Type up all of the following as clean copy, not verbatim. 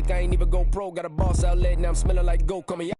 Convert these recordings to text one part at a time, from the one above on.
dick, I ain't even go pro. Got a boss outlet, now I'm smelling like goat. Call me out.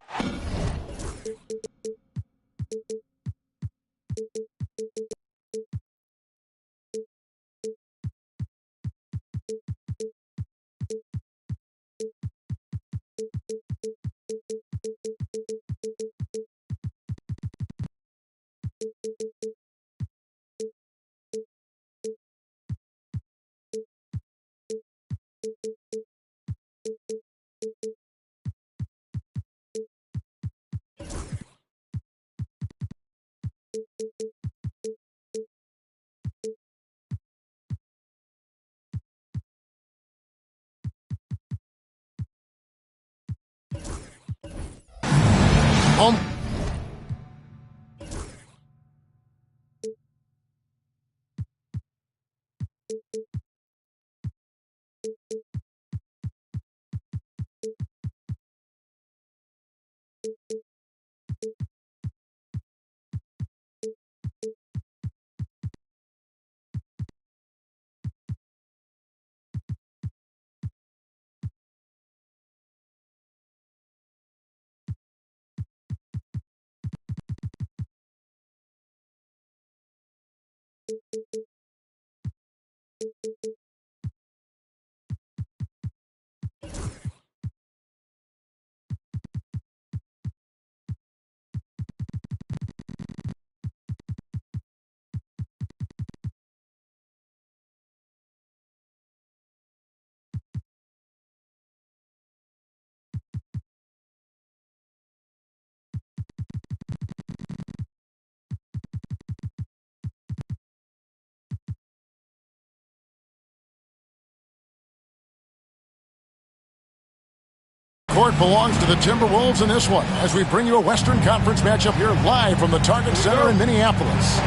Court belongs to the Timberwolves in this one as we bring you a Western Conference matchup here live from the Target Center in Minneapolis.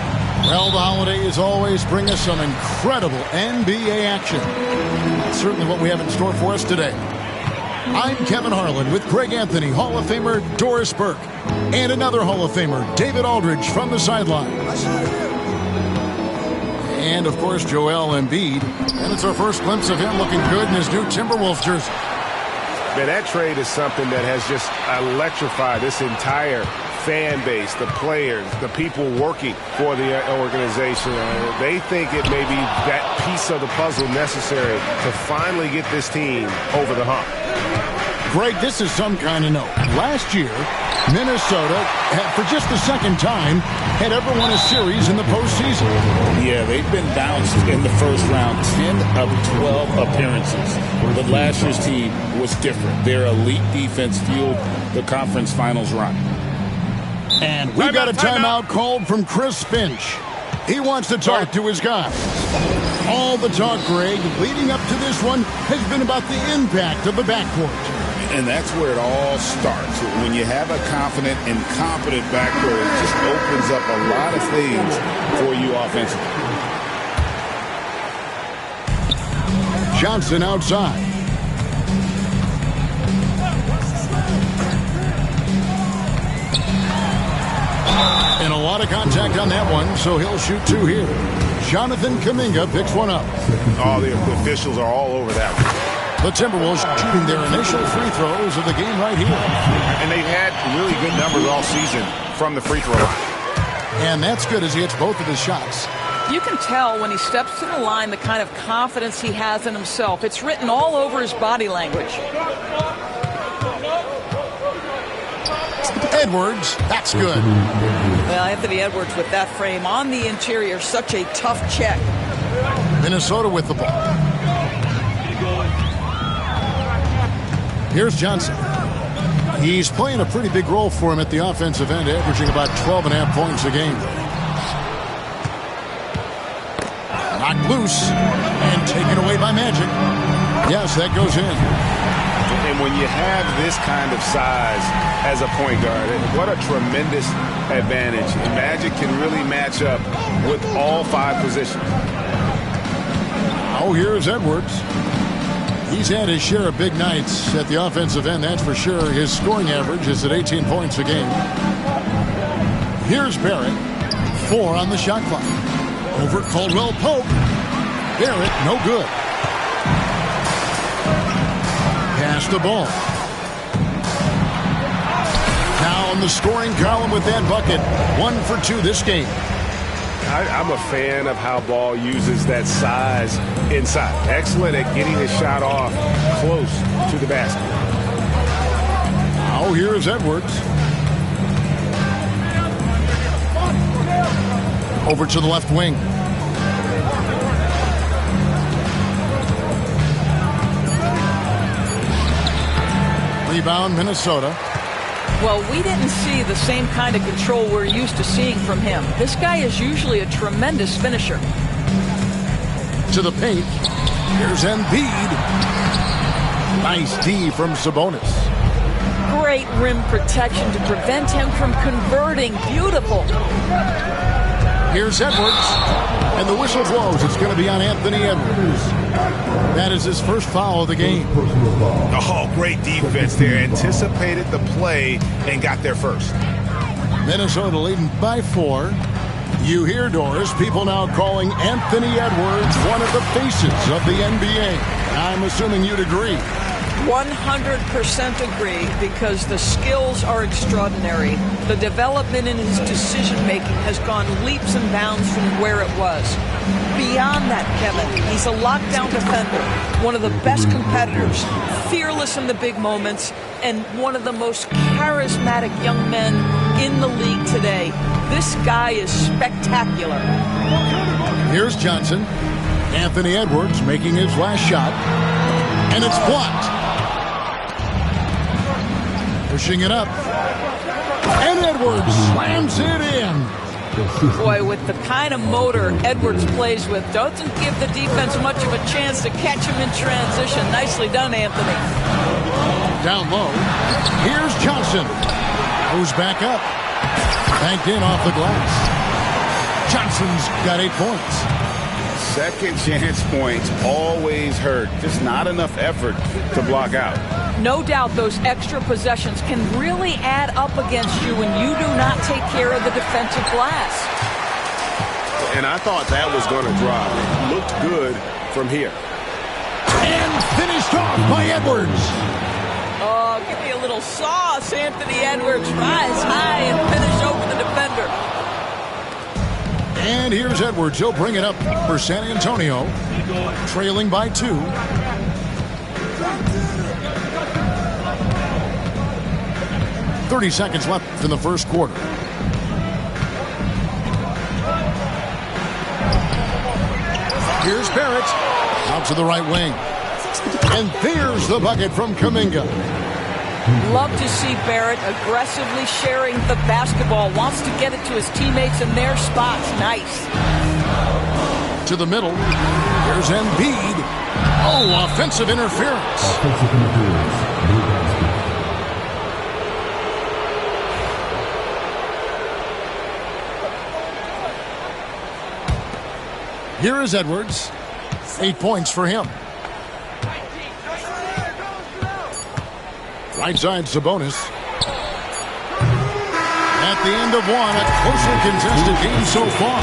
Well, the holidays always bring us some incredible NBA action. That's certainly what we have in store for us today. I'm Kevin Harlan with Greg Anthony, Hall of Famer Doris Burke, and another Hall of Famer, David Aldridge, from the sideline. And, of course, Joel Embiid. And it's our first glimpse of him looking good in his new Timberwolves jersey. Man, that trade is something that has just electrified this entire fan base, the players, the people working for the organization. They think it may be that piece of the puzzle necessary to finally get this team over the hump. Greg, this is some kind of note. Last year, Minnesota, for just the second time, had ever won a series in the postseason. Yeah, they've been bounced in the first round, 10 of 12 appearances. But last year's team was different. Their elite defense fueled the conference finals run. And we've got a timeout called from Chris Finch. He wants to talk to his guys. All the talk, Greg, leading up to this one has been about the impact of the backcourt. And that's where it all starts. When you have a confident and competent backcourt, it just opens up a lot of things for you offensively. Johnson outside. And a lot of contact on that one, so he'll shoot two here. Jonathan Kuminga picks one up. Oh, the officials are all over that one. The Timberwolves shooting their initial free throws of the game right here. And they've had really good numbers all season from the free throw line. And that's good as he hits both of his shots. You can tell when he steps to the line the kind of confidence he has in himself. It's written all over his body language. Edwards, that's good. Well, Anthony Edwards with that frame on the interior, such a tough check. Minnesota with the ball. Here's Johnson. He's playing a pretty big role for him at the offensive end, averaging about 12.5 points a game. Knocked loose and taken away by Magic. Yes, that goes in. And when you have this kind of size as a point guard, what a tremendous advantage. Magic can really match up with all five positions. Oh, here's Edwards. He's had his share of big nights at the offensive end, that's for sure. His scoring average is at 18 points a game. Here's Barrett. 4 on the shot clock. Over Caldwell Pope. Barrett, no good. Pass lost the ball. Now on the scoring column with that bucket. 1 for 2 this game. I'm a fan of how Ball uses that size inside. Excellent at getting the shot off close to the basket. Now here's Edwards. Over to the left wing. Rebound, Minnesota. Well, we didn't see the same kind of control we're used to seeing from him. This guy is usually a tremendous finisher. To the paint. Here's Embiid. Nice D from Sabonis. Great rim protection to prevent him from converting. Beautiful. Here's Edwards. And the whistle blows. It's going to be on Anthony Edwards. That is his first foul of the game. Oh, great defense there. Anticipated the play and got there first. Minnesota leading by 4. You hear, Doris, people now calling Anthony Edwards one of the faces of the NBA. I'm assuming you'd agree. 100% agree, because the skills are extraordinary. The development in his decision-making has gone leaps and bounds from where it was. Beyond that, Kevin, he's a lockdown defender, one of the best competitors, fearless in the big moments, and one of the most charismatic young men in the league today. This guy is spectacular. Here's Johnson. Anthony Edwards making his last shot. And it's blocked. Pushing it up. And Edwards slams it in. Boy, with the kind of motor Edwards plays with, doesn't give the defense much of a chance to catch him in transition. Nicely done, Anthony. Down low. Here's Johnson. Goes back up. Banked in off the glass. Johnson's got 8 points. Second chance points always hurt. Just not enough effort to block out. No doubt those extra possessions can really add up against you when you do not take care of the defensive glass. And I thought that was going to drop. It looked good from here. And finished off by Edwards. Oh, give me a little sauce, Anthony Edwards. Rise high and finish over the defender. And here's Edwards. He'll bring it up for San Antonio. Trailing by 2. .30 seconds left in the first quarter. Here's Barrett. Out to the right wing. And there's the bucket from Kuminga. Love to see Barrett aggressively sharing the basketball. Wants to get it to his teammates in their spots. Nice. To the middle. Here's Embiid. Oh, offensive interference. Offensive interference. No basket. Here is Edwards. 8 points for him. Right side, Sabonis. At the end of one, a closely contested game so far.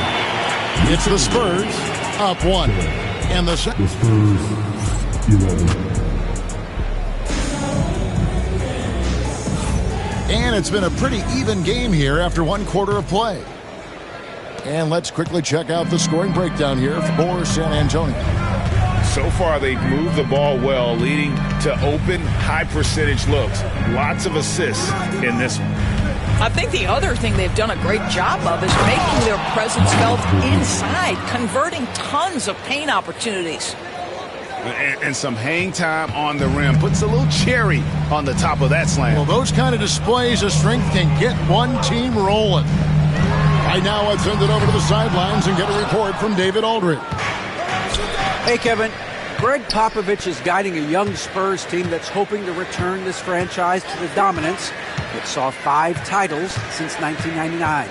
It's the Spurs up 1. And the Spurs 11. And it's been a pretty even game here after 1 quarter of play. And let's quickly check out the scoring breakdown here for San Antonio. So far, they've moved the ball well, leading to open, high-percentage looks. Lots of assists in this one. I think the other thing they've done a great job of is making their presence felt inside, converting tons of paint opportunities. And some hang time on the rim. Puts a little cherry on the top of that slam. Well, those kind of displays of strength can get one team rolling. Right now, let's send it over to the sidelines and get a report from David Aldridge. Hey, Kevin. Greg Popovich is guiding a young Spurs team that's hoping to return this franchise to the dominance that saw 5 titles since 1999.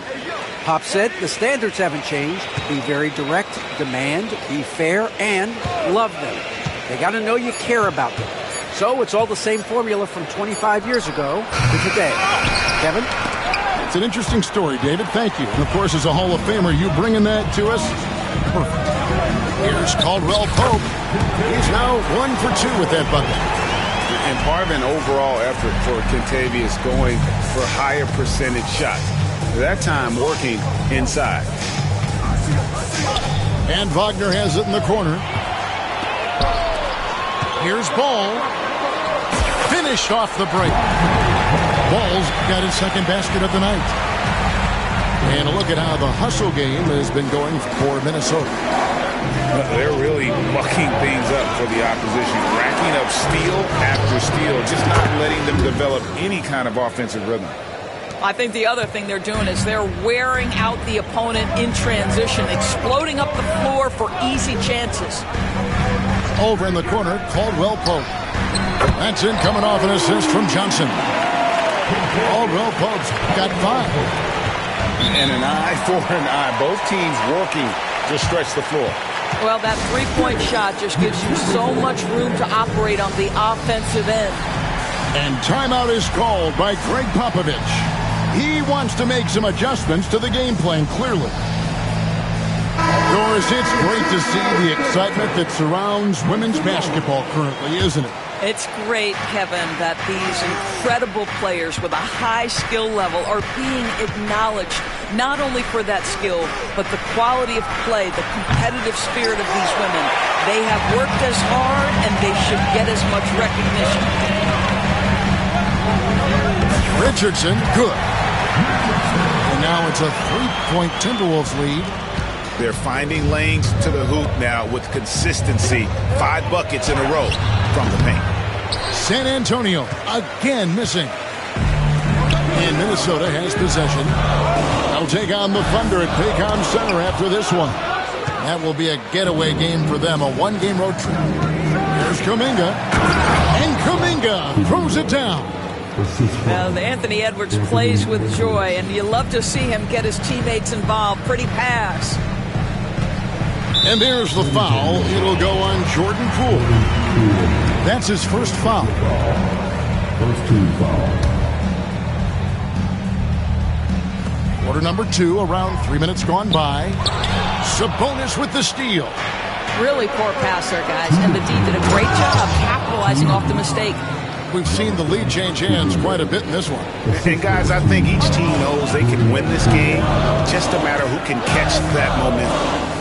Pop said the standards haven't changed. Be very direct, demand, be fair, and love them. They got to know you care about them. So it's all the same formula from 25 years ago to today. Kevin? It's an interesting story, David. Thank you. And, of course, as a Hall of Famer, you bringing that to us. Here's Caldwell Pope. He's now 1 for 2 with that bucket. And part of an overall effort for Kentavious going for higher percentage shots. That time working inside. And Wagner has it in the corner. Here's Ball. Finished off the break. Ball's got his second basket of the night. And a look at how the hustle game has been going for Minnesota. They're really mucking things up for the opposition, racking up steal after steal, just not letting them develop any kind of offensive rhythm. I think the other thing they're doing is they're wearing out the opponent in transition, exploding up the floor for easy chances. Over in the corner, Caldwell Pope. That's in, coming off an assist from Johnson. Caldwell Pope's got 5. And an eye for an eye. Both teams working to stretch the floor. Well, that three-point shot just gives you so much room to operate on the offensive end. And timeout is called by Greg Popovich. He wants to make some adjustments to the game plan, clearly. Doris, it's great to see the excitement that surrounds women's basketball currently, isn't it? It's great, Kevin, that these incredible players with a high skill level are being acknowledged, not only for that skill, but the quality of play, the competitive spirit of these women. They have worked as hard, and they should get as much recognition. Richardson, good. And now it's a 3-point Timberwolves lead. They're finding lanes to the hoop now with consistency. 5 buckets in a row from the paint. San Antonio again missing. And Minnesota has possession. They'll take on the Thunder at Paycom Center after this one. That will be a getaway game for them, a one-game road trip. Here's Kuminga. And Kuminga throws it down. Well, Anthony Edwards plays with joy, and you love to see him get his teammates involved. Pretty pass. And there's the foul. It'll go on Jordan Poole. That's his first foul. First team foul. Quarter number 2, around 3 minutes gone by. Sabonis with the steal. Really poor pass there, guys. And the D did a great job capitalizing off the mistake. We've seen the lead change hands quite a bit in this one. And guys, I think each team knows they can win this game. Just a matter who can catch that momentum.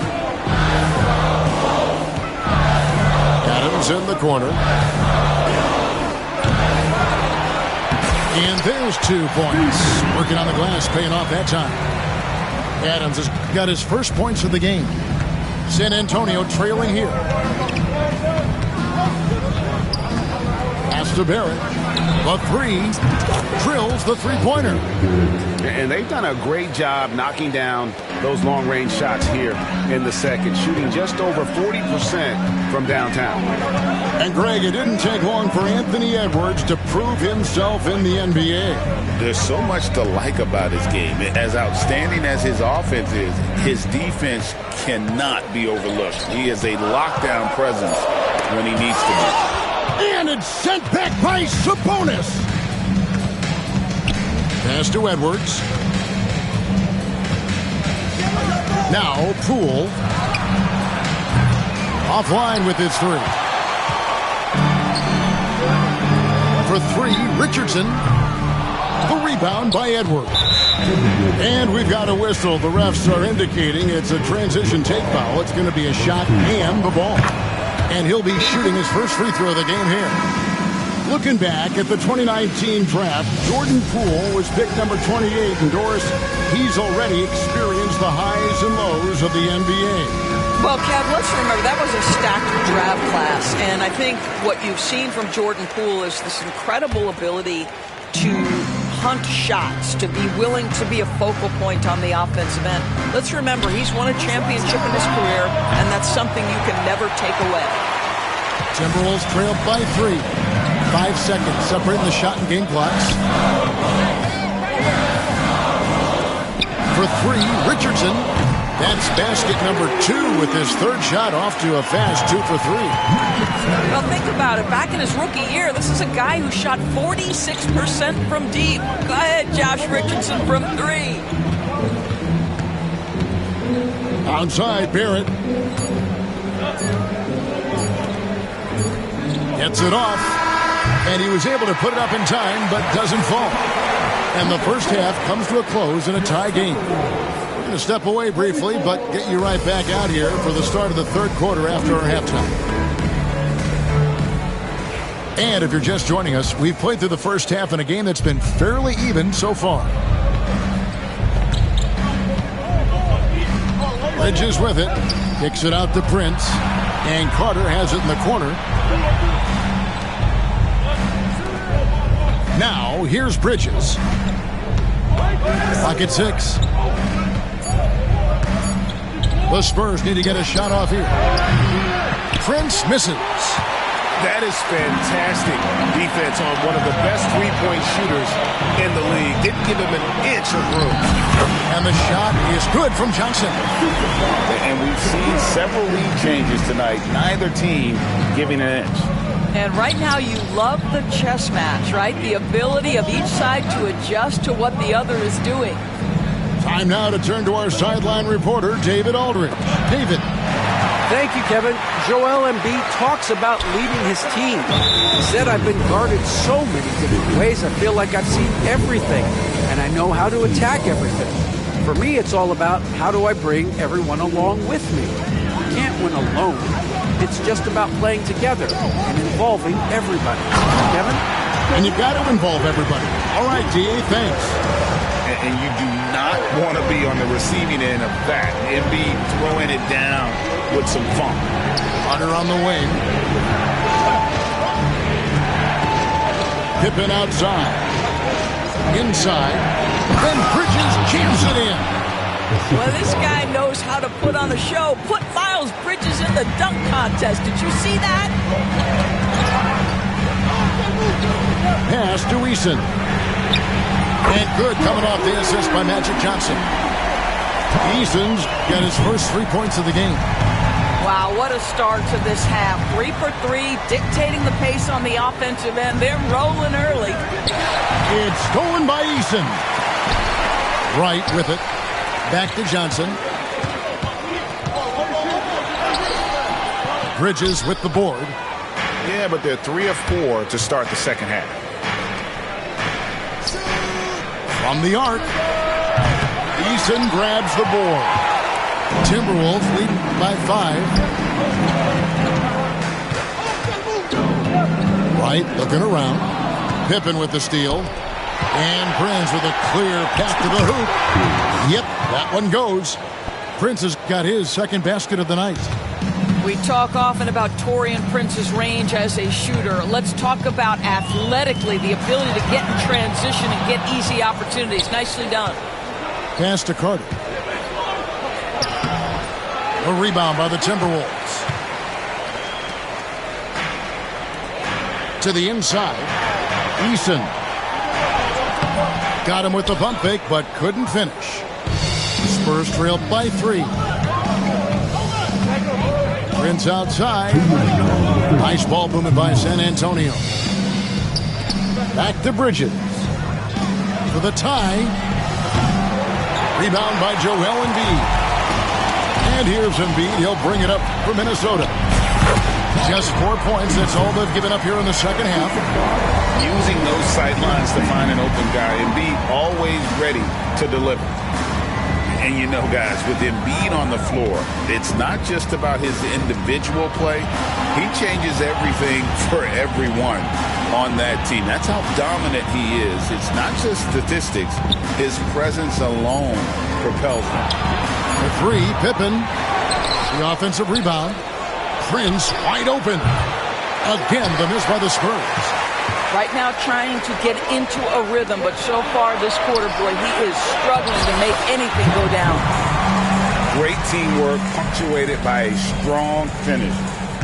Adams in the corner. And there's 2 points. Working on the glass, paying off that time. Adams has got his first points of the game. San Antonio trailing here. Pass to Barrett. The 3 drills the three-pointer. And they've done a great job knocking down those long-range shots here in the second, shooting just over 40% from downtown. And Greg, it didn't take long for Anthony Edwards to prove himself in the NBA. There's so much to like about his game. As outstanding as his offense is, his defense cannot be overlooked. He is a lockdown presence when he needs to be. And it's sent back by Sabonis. Pass to Edwards. Now Poole. Offline with his 3. For 3, Richardson. The rebound by Edwards. And we've got a whistle. The refs are indicating it's a transition take foul. It's going to be a shot and the ball. And he'll be shooting his first free throw of the game here. Looking back at the 2019 draft, Jordan Poole was picked number 28. And Doris, he's already experienced the highs and lows of the NBA. Well, Kev, let's remember that was a stacked draft class. And I think what you've seen from Jordan Poole is this incredible ability to hunt shots, to be willing to be a focal point on the offensive end. Let's remember, he's won a championship in his career, and that's something you can never take away. Timberwolves trail by 3. 5 seconds separating the shot and game clocks. For 3, Richardson. That's basket number 2 with his 3rd shot, off to a fast 2 for 3. Well, think about it. Back in his rookie year, this is a guy who shot 46% from deep. Go ahead, Josh Richardson from 3. Outside, Barrett. Gets it off. And he was able to put it up in time, but doesn't fall. And the first half comes to a close in a tie game. We're going to step away briefly, but get you right back out here for the start of the third quarter after our halftime. And if you're just joining us, we've played through the first half in a game that's been fairly even so far. Bridges with it. Kicks it out to Prince. And Carter has it in the corner. Now, here's Bridges. Clock at 6. The Spurs need to get a shot off here. Prince misses. That is fantastic defense on one of the best three-point shooters in the league. Didn't give him an inch of room. And the shot is good from Johnson. And we've seen several lead changes tonight. Neither team giving an inch. And right now you love the chess match, right? The ability of each side to adjust to what the other is doing. Time now to turn to our sideline reporter, David Aldridge. David. Thank you, Kevin. Joel Embiid talks about leading his team. He said, I've been guarded so many different ways, I feel like I've seen everything, and I know how to attack everything. For me, it's all about how do I bring everyone along with me. You can't win alone. It's just about playing together and involving everybody. Kevin? And you've got to involve everybody. All right, D.A., thanks. And you do not want to be on the receiving end of that. Embiid throwing it down with some funk. Hunter on the wing. Pippen outside. Inside. Then Bridges jams it in. Well, this guy knows how to put on a show. Put Miles Bridges in the dunk contest. Did you see that? Pass to Eason. And good coming off the assist by Magic Johnson. Eason's got his first 3 points of the game. Wow, what a start to this half. 3 for 3, dictating the pace on the offensive end. They're rolling early. It's stolen by Eason. Right with it. Back to Johnson. Bridges with the board. Yeah, but they're 3 of 4 to start the second half. From the arc. Eason grabs the board. Timberwolves lead by 5. Right, looking around. Pippen with the steal. And Prince with a clear path to the hoop. Yep, that one goes. Prince has got his second basket of the night. We talk often about Taurean Prince's range as a shooter. Let's talk about athletically the ability to get in transition and get easy opportunities. Nicely done. Pass to Carter. A rebound by the Timberwolves. To the inside. Eason. Got him with the pump fake, but couldn't finish. Spurs trail by 3. Prince outside. Nice ball movement by San Antonio. Back to Bridges. For the tie. Rebound by Joel Embiid. And here's Embiid. He'll bring it up for Minnesota. Just 4 points. That's all they've given up here in the second half. Using those sidelines to find an open guy. Embiid always ready to deliver. And you know, guys, with Embiid on the floor, it's not just about his individual play. He changes everything for everyone on that team. That's how dominant he is. It's not just statistics. His presence alone propels him. For 3, Pippen. The offensive rebound. Prince wide open. Again, the miss by the Spurs. Right now trying to get into a rhythm, but so far this quarter, boy, he is struggling to make anything go down. Great teamwork punctuated by a strong finish.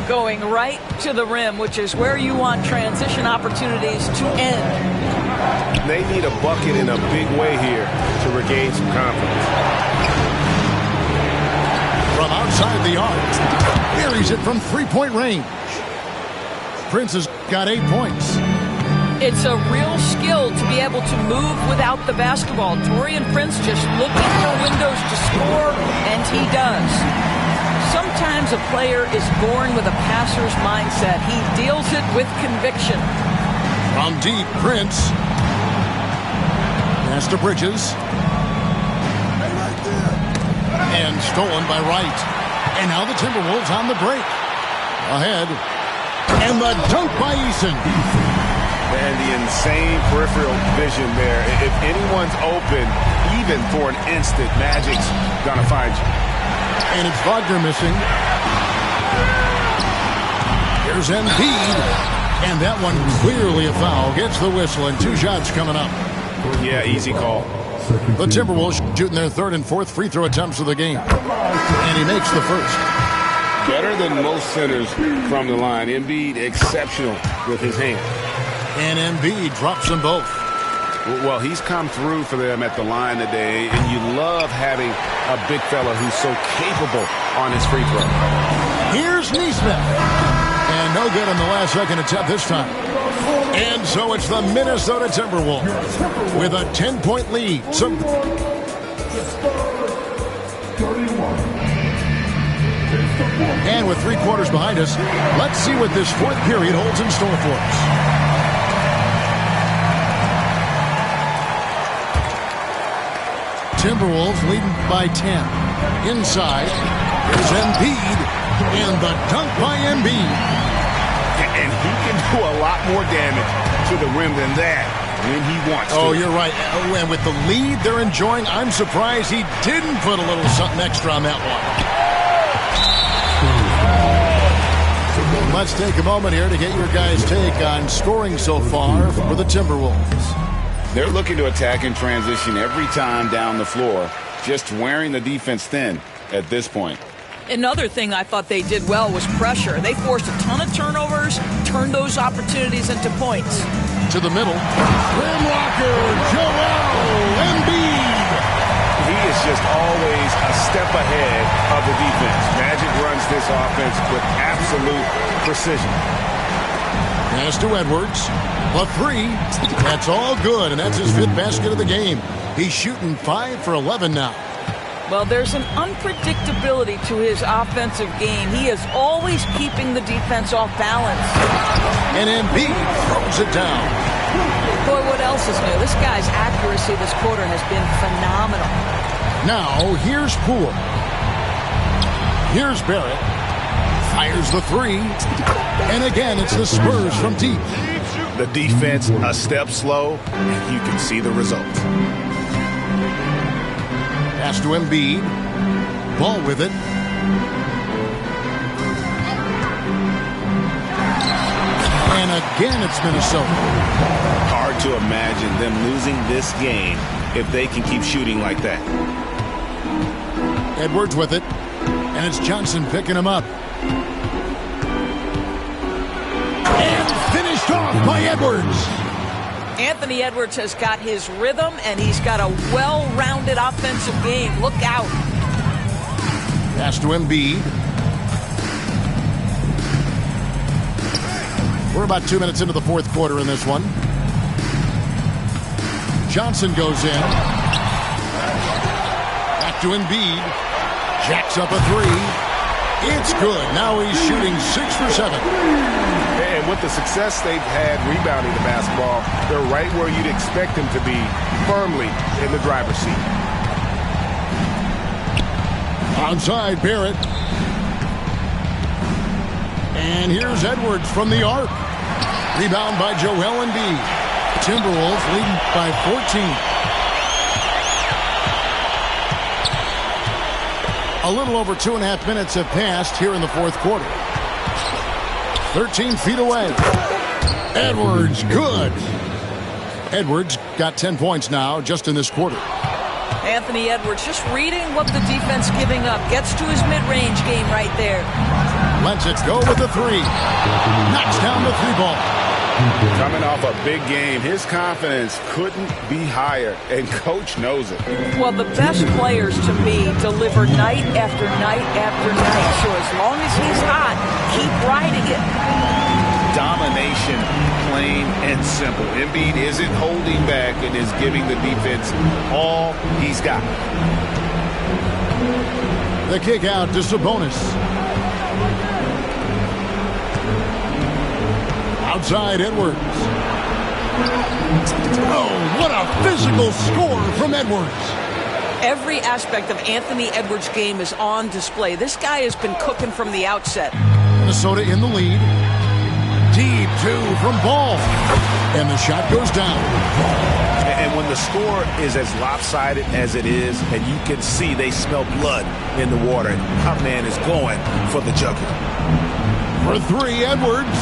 Going right to the rim, which is where you want transition opportunities to end. They need a bucket in a big way here to regain some confidence. From outside the arc. Buries it from 3-point range. Prince has got 8 points. It's a real skill to be able to move without the basketball. Taurean Prince just looking for windows to score, and he does. Sometimes a player is born with a passer's mindset. He deals it with conviction. From deep, Prince. Pass to Bridges. And stolen by Wright. And now the Timberwolves on the break. Ahead. And the dunk by Eason. And the insane peripheral vision there. If anyone's open, even for an instant, Magic's gonna find you. And it's Wagner missing. Here's Embiid. And that one clearly a foul. Gets the whistle and 2 shots coming up. Yeah, easy call. The Timberwolves shooting their 3rd and 4th free throw attempts of the game. And he makes the first. Better than most centers from the line. Embiid exceptional with his hand. And Embiid drops them both. Well, he's come through for them at the line today, and you love having a big fella who's so capable on his free throw. Here's Nesmith. And no good on the last second attempt this time. And so it's the Minnesota Timberwolves with a 10-point lead. And with 3 quarters behind us, let's see what this 4th period holds in store for us. Timberwolves leading by 10. Inside, here's Embiid, and the dunk by Embiid. And he can do a lot more damage to the rim than that when he wants to. Oh, you're right. Oh, and with the lead they're enjoying, I'm surprised he didn't put a little something extra on that one. Let's take a moment here to get your guys' take on scoring so far for the Timberwolves. They're looking to attack in transition every time down the floor, just wearing the defense thin at this point. Another thing I thought they did well was pressure. They forced a ton of turnovers, turned those opportunities into points. To the middle. Rim rocker, Joel Embiid. He is just always a step ahead of the defense. Magic runs this offense with absolute precision. Pass to Edwards. A 3. That's all good, and that's his 5th basket of the game. He's shooting 5 for 11 now. Well, there's an unpredictability to his offensive game. He is always keeping the defense off balance. And Embiid throws it down. Boy, what else is new? This guy's accuracy this quarter has been phenomenal. Now, here's Poole. Here's Barrett. Fires the 3. And again, it's the Spurs from deep. The defense a step slow, and you can see the result. Pass to Embiid. Ball with it. And again, it's Minnesota. Hard to imagine them losing this game if they can keep shooting like that. Edwards with it. And it's Johnson picking him up. And finished off by Edwards. Anthony Edwards has got his rhythm, and he's got a well-rounded offensive game. Look out. Pass to Embiid. We're about 2 minutes into the 4th quarter in this one. Johnson goes in. Back to Embiid. Jacks up a 3. It's good. Now he's shooting 6 for 7. And with the success they've had rebounding the basketball, they're right where you'd expect them to be, firmly in the driver's seat. Outside, Barrett. And here's Edwards from the arc. Rebound by Joel Embiid. Timberwolves leading by 14. A little over 2.5 minutes have passed here in the 4th quarter. 13 feet away. Edwards, good. Edwards got 10 points now just in this quarter. Anthony Edwards just reading what the defense giving up. Gets to his mid-range game right there. Lets it go with the 3. Knocks down the 3-ball. Coming off a big game, his confidence couldn't be higher, and Coach knows it. Well, the best players to me deliver night after night after night. So as long as he's hot, keep riding it. Domination, plain and simple. Embiid isn't holding back and is giving the defense all he's got. The kick out to Sabonis. Outside Edwards. Oh, what a physical score from Edwards. Every aspect of Anthony Edwards' game is on display. This guy has been cooking from the outset. Minnesota in the lead. Deep two from Ball. And the shot goes down. And when the score is as lopsided as it is, and you can see they smell blood in the water, our man is going for the jugular. For three, Edwards.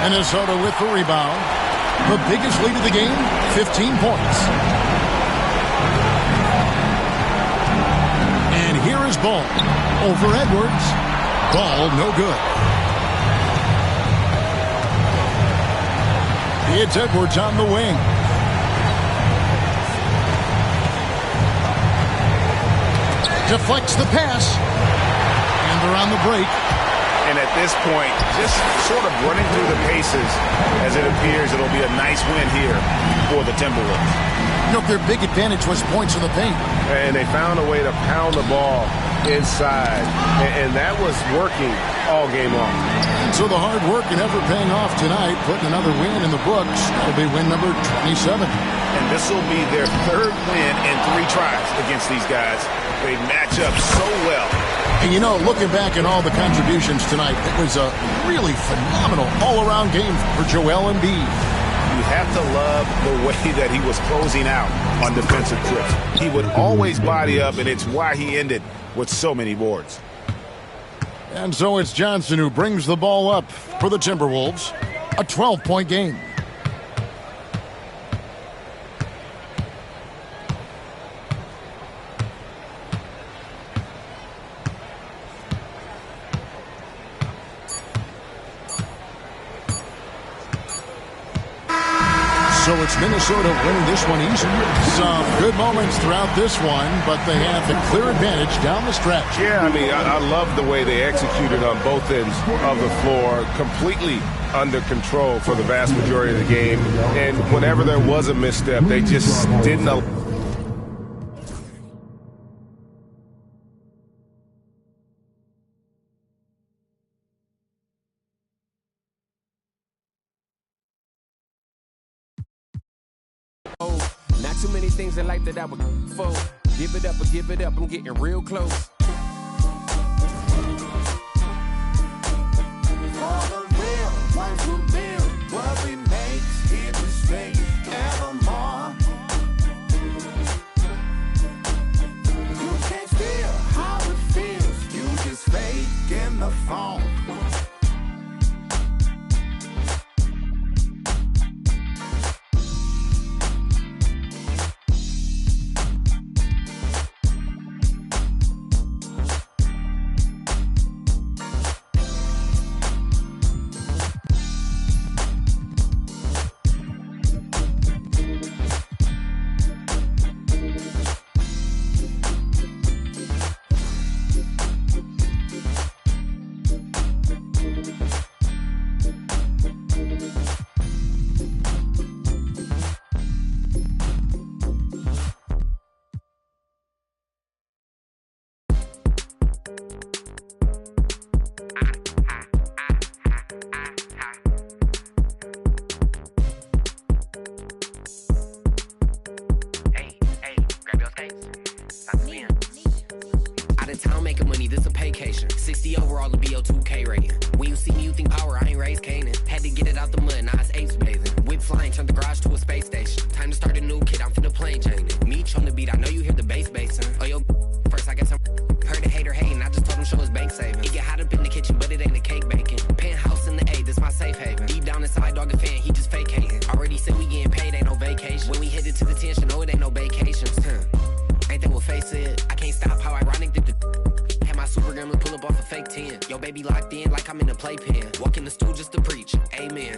Minnesota with the rebound. The biggest lead of the game, 15 points. And here is Ball over Edwards. Ball no good. It's Edwards on the wing. Deflects the pass. And they're on the break. And at this point, just sort of running through the paces, as it appears it'll be a nice win here for the Timberwolves. You know, their big advantage was points in the paint. And they found a way to pound the ball inside. And that was working all game long. And so the hard work and effort paying off tonight, putting another win in the books. That'll be win number 27. And this will be their third win in 3 tries against these guys. They match up so well. And you know, looking back at all the contributions tonight, it was a really phenomenal all-around game for Joel Embiid. You have to love the way that he was closing out on defensive trips. He would always body up, and it's why he ended with so many boards. And so it's Johnson who brings the ball up for the Timberwolves. A 12-point game. So it's Minnesota winning this one easily. Some good moments throughout this one, but they have the clear advantage down the stretch. Yeah, I mean, I love the way they executed on both ends of the floor, completely under control for the vast majority of the game. And whenever there was a misstep, they just didn't allow. Not too many things in life that I would for. Give it up or give it up, I'm getting real close. For the real ones who build what we make, here to stay evermore. You can't feel how it feels, you just fake in the phone. Town making money, this a paycation. 60 overall to BO2K rating. When you see me, you think power, I ain't raised Canaan. Had to get it out the mud, now it's apes bathing. Whip flying, turned the garage to a space station. Time to start a new kid, I'm finna plane Jane. Meech on the beat, I know you hear the bass basin. Oh, yo, first I got some. Heard a hater hating, I just told him show his bank savings. It get hot up in the kitchen, but it ain't a cake baking. Penthouse in the A, this my safe haven. Deep down inside, dog a fan, he just fake hating. Already said we getting paid, ain't no vacation. When we hit it to the tension, no, it ain't no vacations. Ain't that what face it? I can't stop how ironic did the. My super gremlin pull up off a fake 10. Yo, baby locked in like I'm in a playpen. Walk in the stool just to preach. Amen.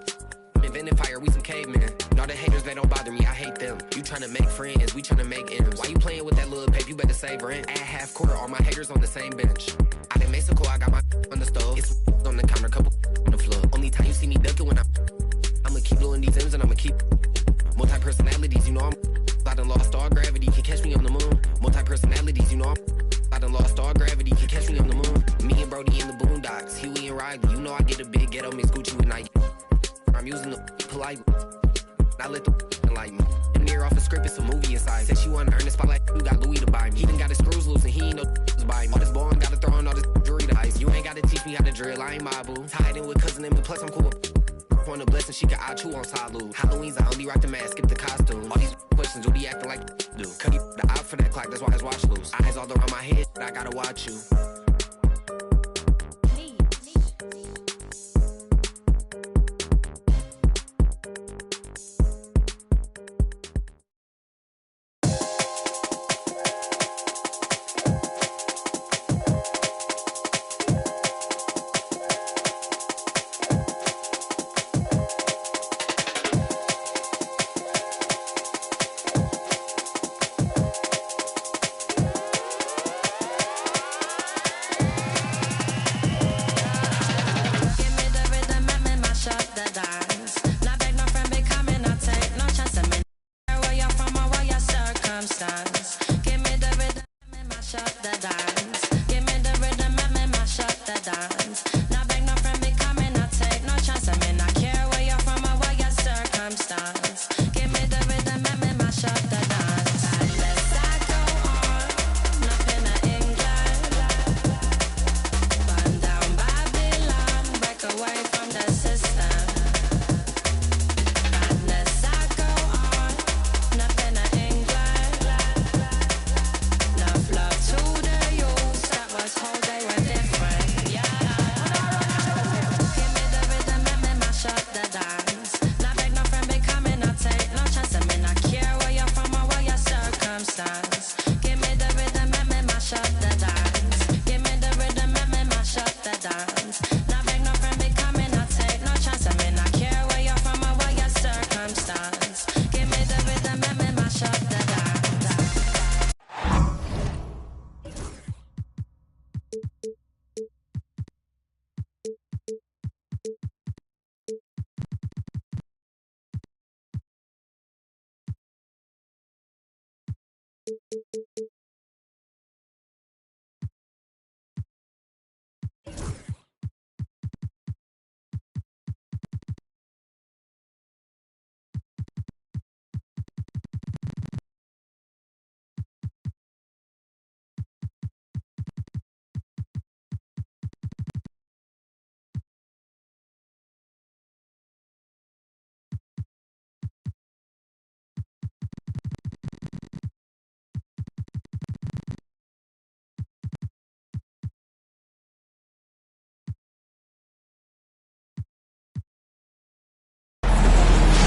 I'm inventing fire, we some cavemen. All the haters, they don't bother me, I hate them. You tryna make friends, we tryna make ends. Why you playing with that little pape? You better save rent. Add half quarter, all my haters on the same bench. Out in Mexico, I got my on the stove. It's on the counter, couple on the floor. Only time you see me ducking when I'ma keep blowing these M's and I'ma keep multi-personalities, you know I'm I done lost all gravity, can catch me on the moon. Multi-personalities, you know I done lost all gravity, can catch me on the moon. Me and Brody in the boondocks, Huey and Riley. You know I get a big ghetto mix Gucci with Nike. I'm using the polite. I let the like me. And near off a script, it's a movie inside. Said she wanna earn the spotlight, you got Louis to buy me. He done got his screws loose and he ain't no buy me. All this boy gotta throw on all this jewelry to ice. You ain't gotta teach me how to drill, I ain't my boo. Tied in with cousin and plus I'm cool. On a blessing, she can eye chew on Salu. Halloween's I only rock the mask, skip the costume. All these questions, you be acting like do. Cut the out for that clock, that's why his watch loose. Eyes all around my head, I gotta watch you.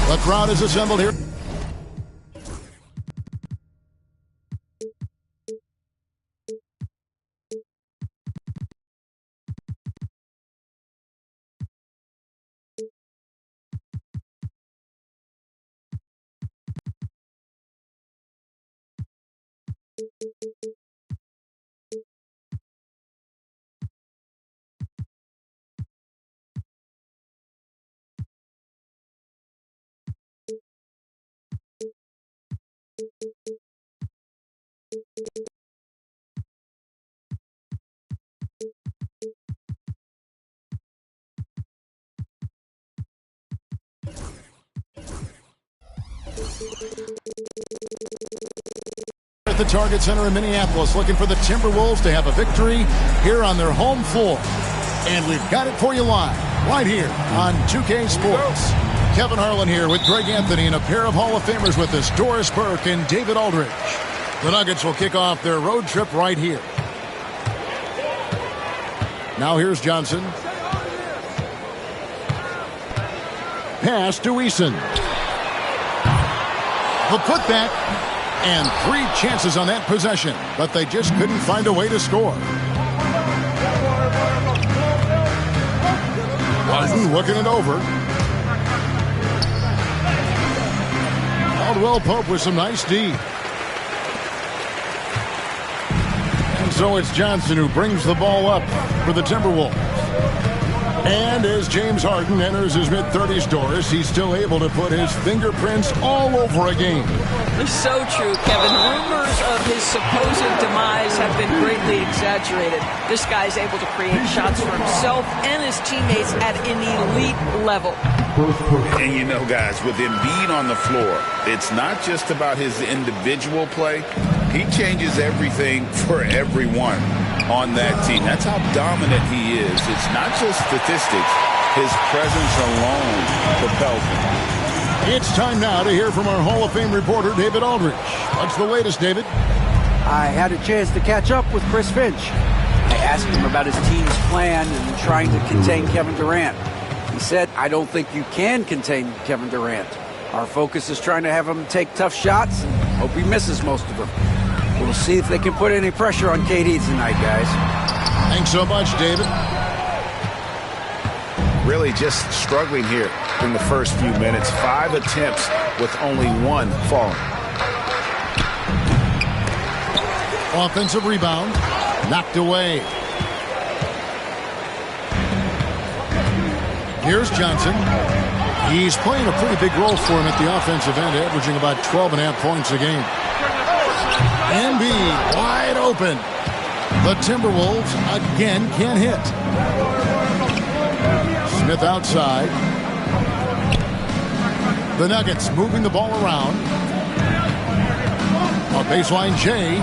The crowd is assembled here. At the Target Center in Minneapolis, looking for the Timberwolves to have a victory here on their home floor. And we've got it for you live, right here on 2K Sports. Kevin Harlan here with Greg Anthony and a pair of Hall of Famers with us, Doris Burke and David Aldridge. The Nuggets will kick off their road trip right here. Now here's Johnson. Pass to Eason. The putback. And 3 chances on that possession, but they just couldn't find a way to score. Harden looking it over. Caldwell Pope with some nice D. And so it's Johnson who brings the ball up for the Timberwolves. And as James Harden enters his mid-30s, Doris, he's still able to put his fingerprints all over a game. It's so true, Kevin. Rumors of his supposed demise have been greatly exaggerated. This guy's able to create shots for himself and his teammates at an elite level. And you know, guys, with Embiid on the floor, it's not just about his individual play. He changes everything for everyone on that team. That's how dominant he is. It's not just statistics. His presence alone propels him. It's time now to hear from our Hall of Fame reporter, David Aldridge. What's the latest, David? I had a chance to catch up with Chris Finch. I asked him about his team's plan in trying to contain Kevin Durant. He said, I don't think you can contain Kevin Durant. Our focus is trying to have him take tough shots and hope he misses most of them. We'll see if they can put any pressure on KD tonight, guys. Thanks so much, David. Really just struggling here in the first few minutes. 5 attempts with only 1 falling. Offensive rebound. Knocked away. Here's Johnson. He's playing a pretty big role for him at the offensive end, averaging about 12.5 points a game. Embiid wide open. The Timberwolves again can't hit. Smith outside. The Nuggets moving the ball around. On baseline, Jay.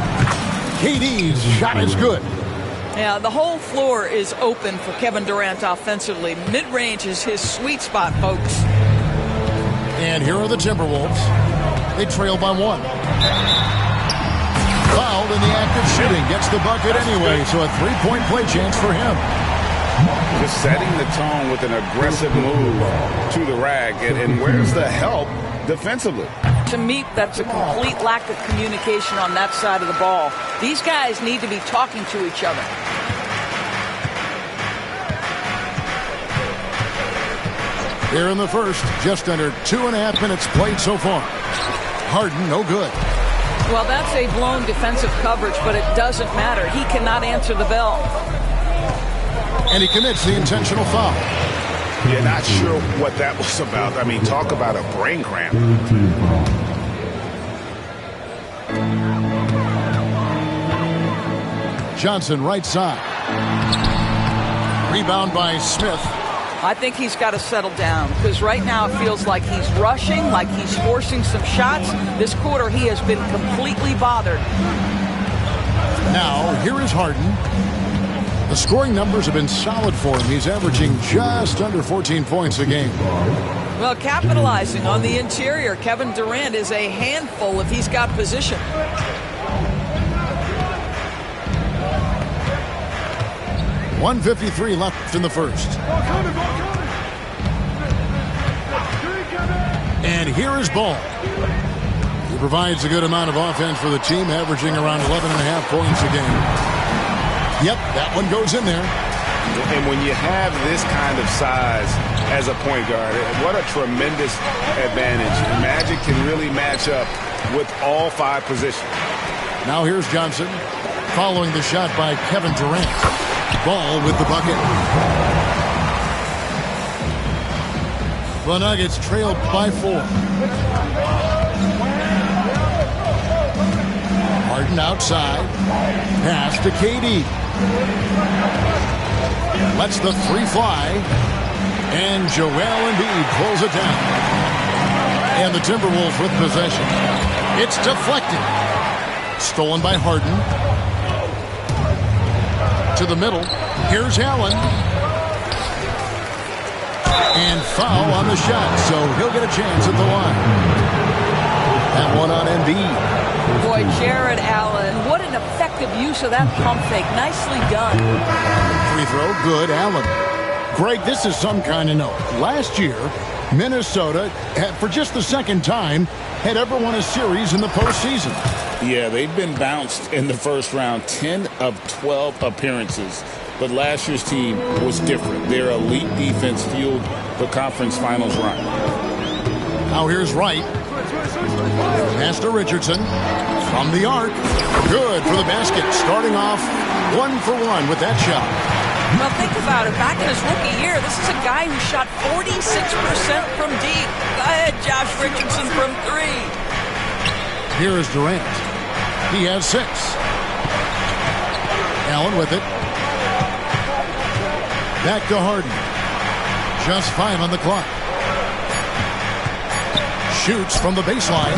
KD's shot is good. Yeah, the whole floor is open for Kevin Durant offensively. Mid-range is his sweet spot, folks. And here are the Timberwolves. They trail by 1. Fouled in the act of shooting. Gets the bucket anyway, so a 3-point play chance for him. Just setting the tone with an aggressive move to the rack. And where's the help defensively? To me, that's a complete lack of communication on that side of the ball. These guys need to be talking to each other. Here in the first, just under 2.5 minutes played so far. Harden, no good. Well, that's a blown defensive coverage, but it doesn't matter. He cannot answer the bell. And he commits the intentional foul. Yeah, not sure what that was about. I mean, talk about a brain cramp. Johnson right side. Rebound by Smith. I think he's got to settle down because right now it feels like he's rushing, like he's forcing some shots. This quarter he has been completely bothered. Now, here is Harden. The scoring numbers have been solid for him. He's averaging just under 14 points a game. Well, capitalizing on the interior, Kevin Durant is a handful if he's got position. .153 left in the first. And here is Ball. He provides a good amount of offense for the team, averaging around 11.5 points a game. Yep, that one goes in there. And when you have this kind of size as a point guard, what a tremendous advantage. Magic can really match up with all 5 positions. Now here's Johnson, following the shot by Kevin Durant. Ball with the bucket. The Nuggets trailed by 4. Harden outside. Pass to KD. Lets the 3 fly. And Joel Embiid pulls it down. And the Timberwolves with possession. It's deflected. Stolen by Harden. To the middle. Here's Allen. And foul on the shot, so he'll get a chance at the line. That one on Embiid. Boy, Jared Allen, what an effective use of that pump fake. Nicely done. Free throw, good, Allen. Greg, this is some kind of note. Last year, Minnesota, for just the second time, had ever won a series in the postseason. Yeah, they've been bounced in the first round, 10 of 12 appearances. But last year's team was different. Their elite defense fueled the conference finals run. Now here's Wright. Pass to Richardson. From the arc. Good for the basket. Starting off 1 for 1 with that shot. Well, think about it. Back in his rookie year, this is a guy who shot 46% from deep. Go ahead, Josh Richardson from 3. Here is Durant. He has 6. Allen with it. Back to Harden. Just 5 on the clock. shoots from the baseline.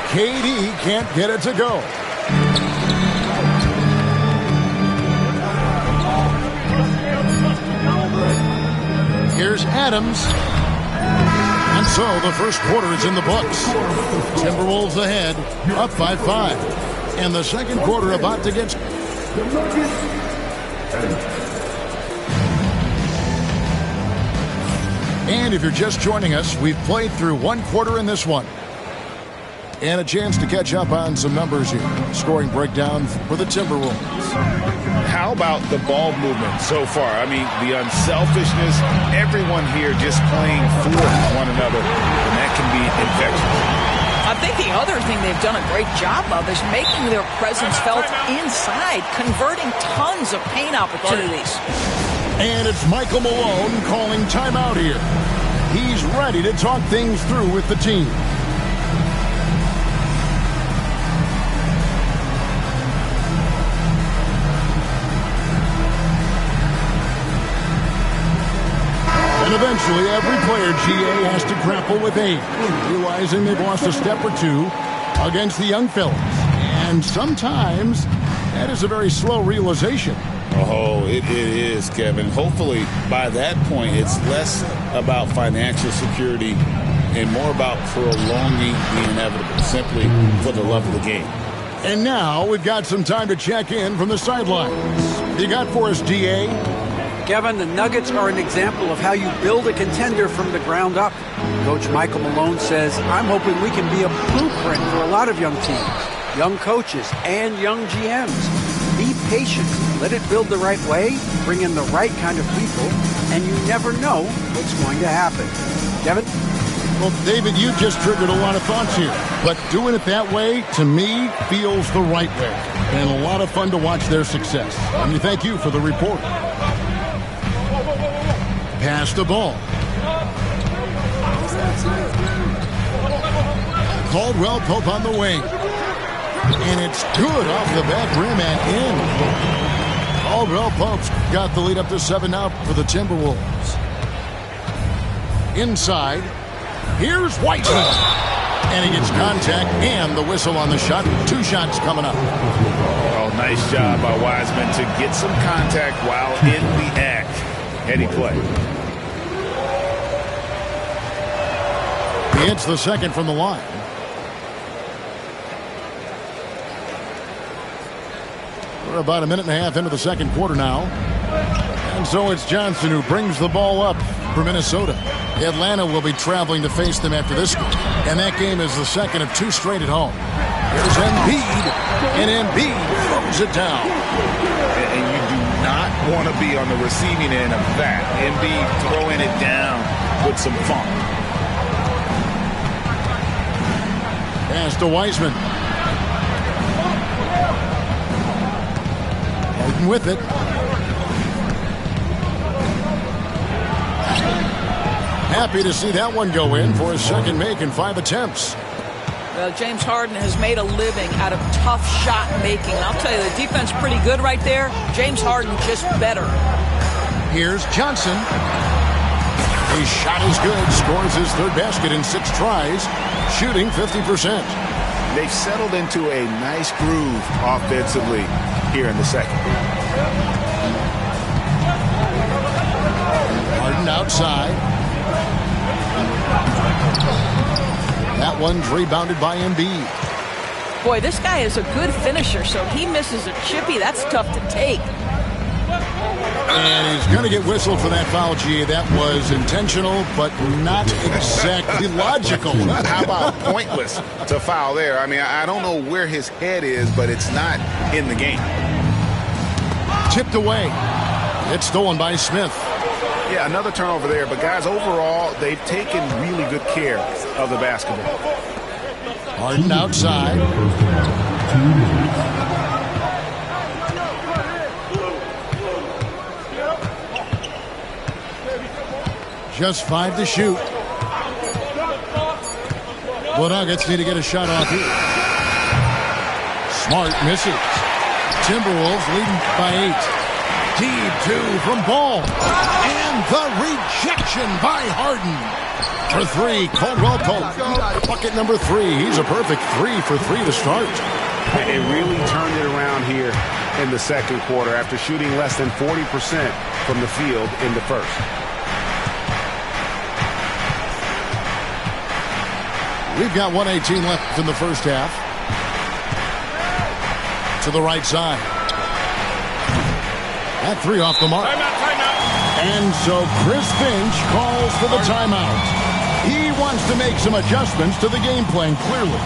KD can't get it to go. Here's Adams. And so the first quarter is in the books. Timberwolves ahead, up by 5. And the second quarter about to get... And if you're just joining us, we've played through one quarter in this one. And a chance to catch up on some numbers here. Scoring breakdown for the Timberwolves. How about the ball movement so far? I mean, the unselfishness, everyone here just playing for one another, and that can be infectious. I think the other thing they've done a great job of is making their presence felt inside, converting tons of paint opportunities. And it's Michael Malone calling timeout here. He's ready to talk things through with the team. And eventually, every player, GA, has to grapple with age, realizing they've lost a step or two against the young fellas. And sometimes, that is a very slow realization. Oh, it is, Kevin. Hopefully, by that point, it's less about financial security and more about prolonging the inevitable, simply for the love of the game. And now, we've got some time to check in from the sidelines. What you got for us, DA? Kevin, the Nuggets are an example of how you build a contender from the ground up. Coach Michael Malone says, I'm hoping we can be a blueprint for a lot of young teams, young coaches, and young GMs. Be patient. Let it build the right way, bring in the right kind of people, and you never know what's going to happen. Kevin? Well, David, you just triggered a lot of thoughts here. But doing it that way, to me, feels the right way. And a lot of fun to watch their success. And we thank you for the report. Pass the ball. Caldwell Pope on the wing. And it's good off the back rim and in. Caldwell Pope's got the lead up to 7 now for the Timberwolves. Inside. Here's Wiseman. And he gets contact and the whistle on the shot. 2 shots coming up. Oh, nice job by Wiseman to get some contact while in the act. Heady play. He hits the second from the line. We're about a minute and a half into the second quarter now. And so it's Johnson who brings the ball up for Minnesota. Atlanta will be traveling to face them after this one. And that game is the second of 2 straight at home. Here's Embiid. And Embiid throws it down. And you do not want to be on the receiving end of that. Embiid throwing it down with some funk. Pass to Wiseman. Harden with it. Happy to see that one go in for his second make in 5 attempts. Well, James Harden has made a living out of tough shot making. And I'll tell you, the defense pretty good right there. James Harden just better. Here's Johnson. His shot is good. Scores his 3rd basket in 6 tries. Shooting 50%. They've settled into a nice groove offensively here in the second. Harden outside. That one's rebounded by Embiid. Boy, this guy is a good finisher, so he misses a chippy. That's tough to take. And he's going to get whistled for that foul, G. That was intentional, but not exactly logical. How about pointless to foul there? I mean, I don't know where his head is, but it's not in the game. Tipped away. It's stolen by Smith. Yeah, another turnover there. But, guys, overall, they've taken really good care of the basketball. Harden outside. Just 5 to shoot. The Nuggets need to get a shot off here. Smart misses. Timberwolves leading by 8. Deep 2 from Ball. And the rejection by Harden. For three, Caldwell Pope. Bucket number 3. He's a perfect 3 for 3 to start. It really turned it around here in the second quarter after shooting less than 40% from the field in the first. We've got 1:18 left in the first half. To the right side. That 3 off the mark. And so Chris Finch calls for the timeout. He wants to make some adjustments to the game plan, clearly.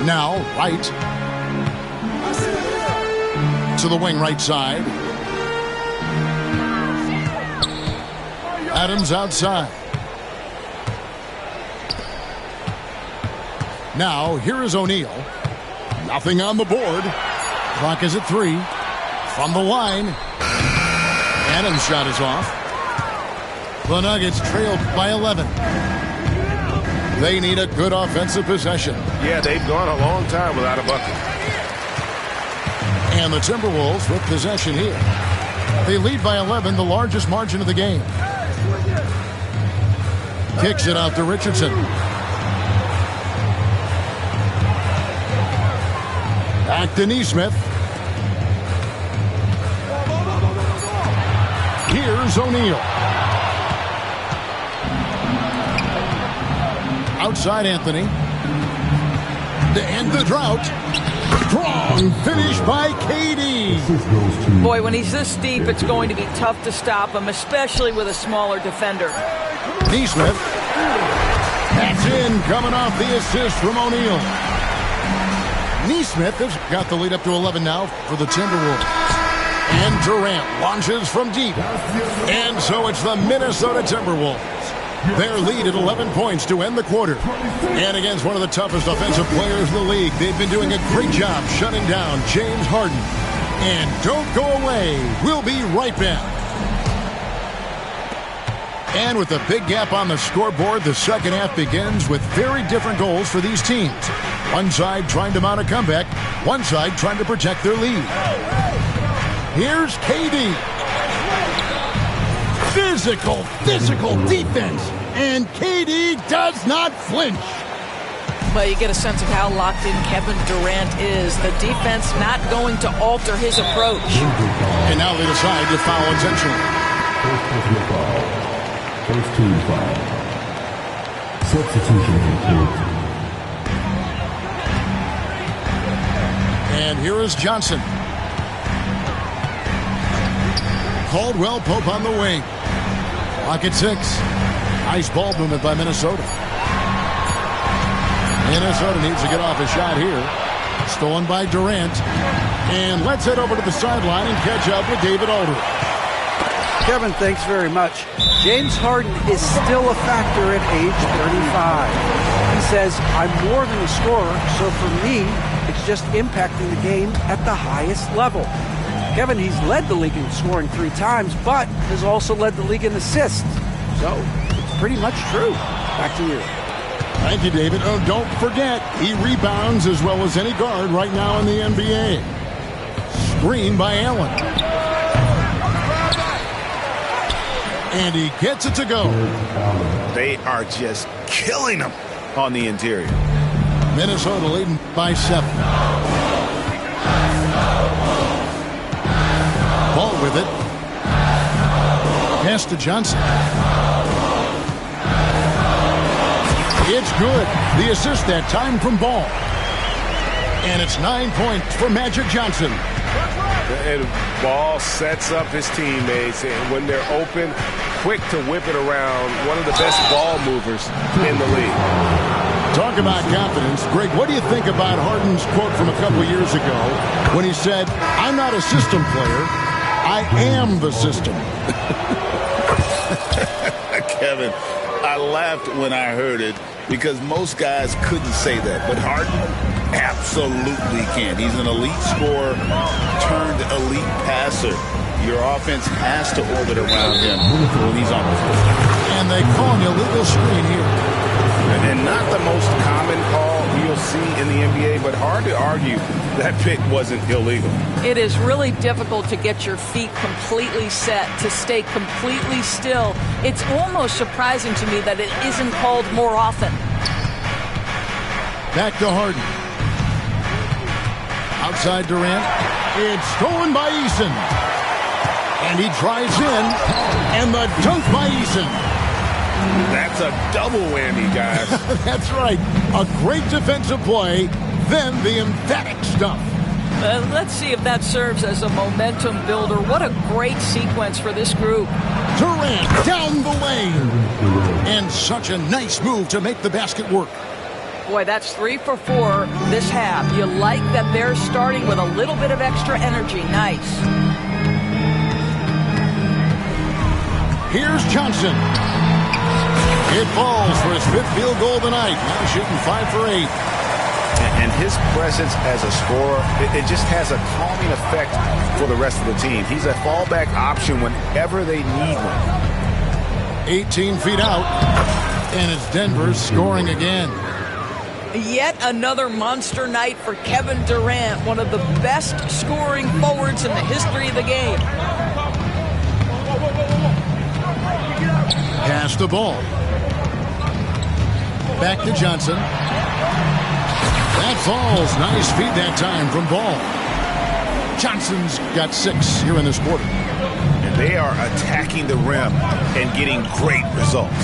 Now, right. To the wing right side. Adams outside. Now, here is O'Neal. Nothing on the board. Clock is at 3. From the line. Adams' shot is off. The Nuggets trailed by 11. They need a good offensive possession. Yeah, they've gone a long time without a bucket. And the Timberwolves with possession here. They lead by 11, the largest margin of the game. Kicks it out to Richardson. Back to Nesmith. Here's O'Neal. Outside Anthony. To end the drought. Strong finish by KD. Boy, when he's this deep, it's going to be tough to stop him, especially with a smaller defender. Nesmith. That's in, coming off the assist from O'Neal. Nesmith has got the lead up to 11 now for the Timberwolves. And Durant launches from deep. And so it's the Minnesota Timberwolves. Their lead at 11 points to end the quarter. And against one of the toughest offensive players in the league, they've been doing a great job shutting down James Harden. And don't go away. We'll be right back. And with a big gap on the scoreboard, the second half begins with very different goals for these teams. One side trying to mount a comeback, one side trying to protect their lead. Here's KD. Physical defense. And KD does not flinch. Well, you get a sense of how locked in Kevin Durant is. The defense not going to alter his approach. And now they decide to foul intentionally. First team foul. Substitution complete. And here is Johnson. Caldwell Pope on the wing. Clock at 6. Nice ball movement by Minnesota. Minnesota needs to get off a shot here. Stolen by Durant. And let's head over to the sideline and catch up with David Aldridge. Kevin, thanks very much. James Harden is still a factor at age 35. He says, I'm more than a scorer, so for me, it's just impacting the game at the highest level. Kevin, he's led the league in scoring 3 times, but has also led the league in assists. So, it's pretty much true. Back to you. Thank you, David. Oh, don't forget, he rebounds as well as any guard right now in the NBA. Screen by Allen. And he gets it to go. They are just killing them on the interior. Minnesota leading by 7. Ball with it. Pass to Johnson. It's good. The assist that time from Ball. And it's 9 points for Magic Johnson. And Ball sets up his teammates, and when they're open, quick to whip it around. One of the best ball movers in the league. Talk about confidence. Greg, what do you think about Harden's quote from a couple years ago when he said, I'm not a system player, I am the system? Kevin, I laughed when I heard it because most guys couldn't say that. But Harden absolutely can. He's an elite scorer turned elite passer. Your offense has to orbit around him when he's on the floor. And they call an illegal screen here. And not the most common call you'll see in the NBA, but hard to argue that pick wasn't illegal. It is really difficult to get your feet completely set, to stay completely still. It's almost surprising to me that it isn't called more often. Back to Harden. Outside Durant. It's stolen by Eason. And he drives in. And the dunk by Eason. That's a double whammy, guys. That's right. A great defensive play, then the emphatic stuff. Let's see if that serves as a momentum builder. What a great sequence for this group. Durant down the lane. And such a nice move to make the basket work. Boy, that's 3 for 4 this half. You like that they're starting with a little bit of extra energy. Nice. Here's Johnson. It falls for his 5th field goal tonight. Now shooting 5 for 8. And his presence as a scorer, it just has a calming effect for the rest of the team. He's a fallback option whenever they need one. 18 feet out. And it's Denver scoring again. Yet another monster night for Kevin Durant, one of the best scoring forwards in the history of the game. Pass the ball. Back to Johnson. That falls. Nice feed that time from Ball. Johnson's got 6 here in this quarter. And they are attacking the rim and getting great results.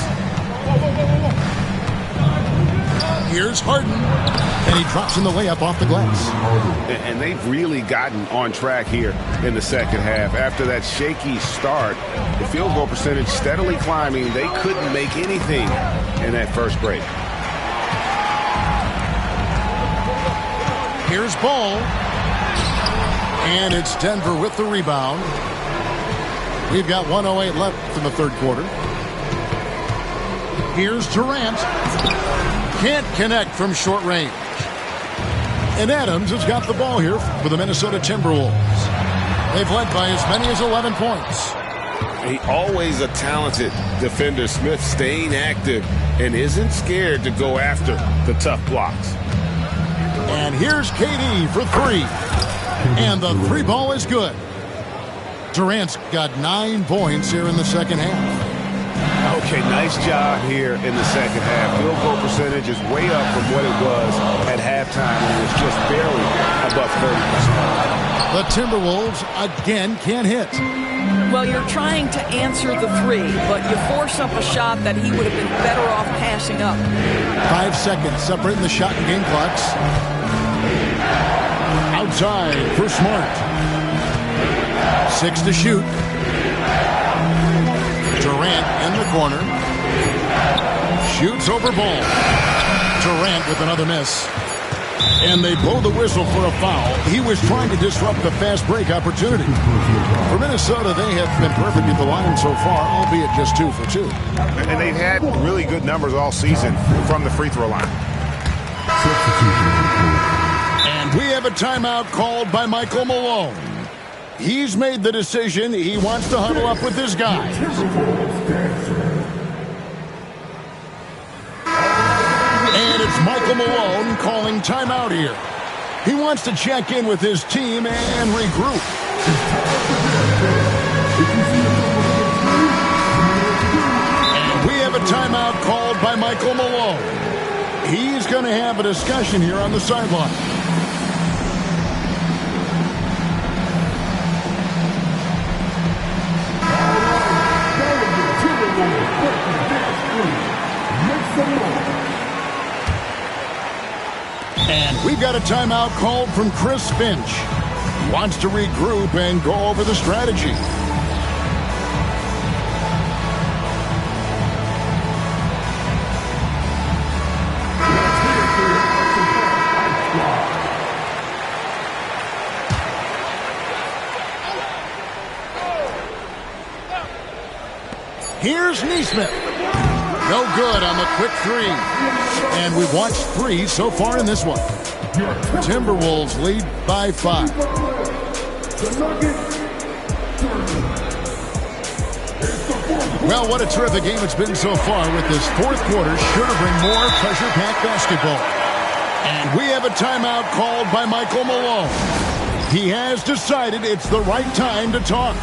Here's Harden. And he drops in the layup off the glass. And they've really gotten on track here in the second half. After that shaky start, the field goal percentage steadily climbing. They couldn't make anything in that first break. Here's Ball. And it's Denver with the rebound. We've got 1:08 left in the third quarter. Here's Durant. Can't connect from short range. And Adams has got the ball here for the Minnesota Timberwolves. They've led by as many as 11 points. He always a talented defender. Smith staying active and isn't scared to go after the tough blocks. And here's KD for 3. And the 3 ball is good. Durant's got 9 points here in the second half. Okay, nice job here in the second half. Field goal percentage is way up from what it was at halftime, and it was just barely above 30%. The Timberwolves again can't hit. Well, you're trying to answer the 3, but you force up a shot that he would have been better off passing up. 5 seconds separating the shot and game clocks. Outside for Smart. 6 to shoot. Durant in the corner. Shoots over Ball. Durant with another miss. And they blow the whistle for a foul. He was trying to disrupt the fast break opportunity. For Minnesota, they have been perfect at the line so far, albeit just 2 for 2. And they've had really good numbers all season from the free throw line. And we have a timeout called by Michael Malone. He's made the decision. He wants to huddle up with his guys. And it's Michael Malone calling timeout here. He wants to check in with his team and regroup. And we have a timeout called by Michael Malone. He's going to have a discussion here on the sideline. And we've got a timeout called from Chris Finch. He wants to regroup and go over the strategy. Here's Nesmith. No good on the quick 3. And we've watched 3 so far in this one. Timberwolves lead by 5. Well, what a terrific game it's been so far with this fourth quarter. Sure to bring more pressure-packed basketball. And we have a timeout called by Michael Malone. He has decided it's the right time to talk.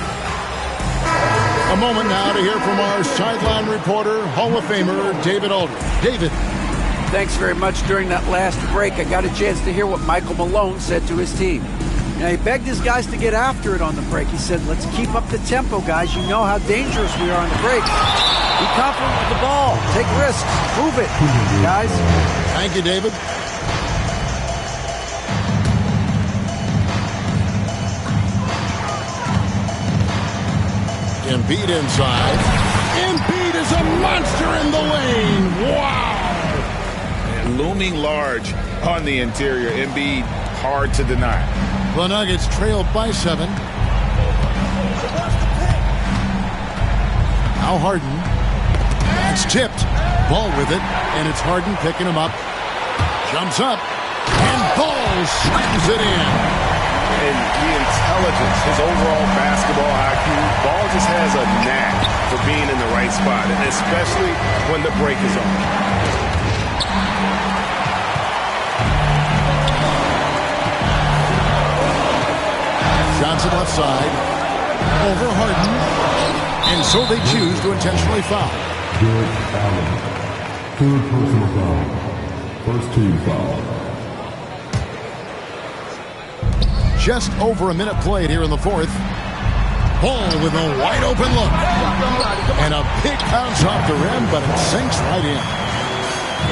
A moment now to hear from our sideline reporter, Hall of Famer David Aldridge. David. Thanks very much. During that last break, I got a chance to hear what Michael Malone said to his team. Now, he begged his guys to get after it on the break. He said, let's keep up the tempo, guys. You know how dangerous we are on the break. Be confident with the ball. Take risks. Move it, guys. Thank you, David. Embiid inside. Embiid is a monster in the lane. Wow. And looming large on the interior. Embiid, hard to deny. The Nuggets trailed by 7. Now Harden. It's tipped. Ball with it. And it's Harden picking him up. Jumps up. And Ball slams it in. And the intelligence, his overall basketball IQ, Ball just has a knack for being in the right spot, and especially when the break is on. Johnson left side. Over Harden. And so they choose to intentionally foul. George Allen. Third personal foul. First team foul. Just over a minute played here in the fourth. Ball with a wide open look. And a big bounce off the rim, but it sinks right in.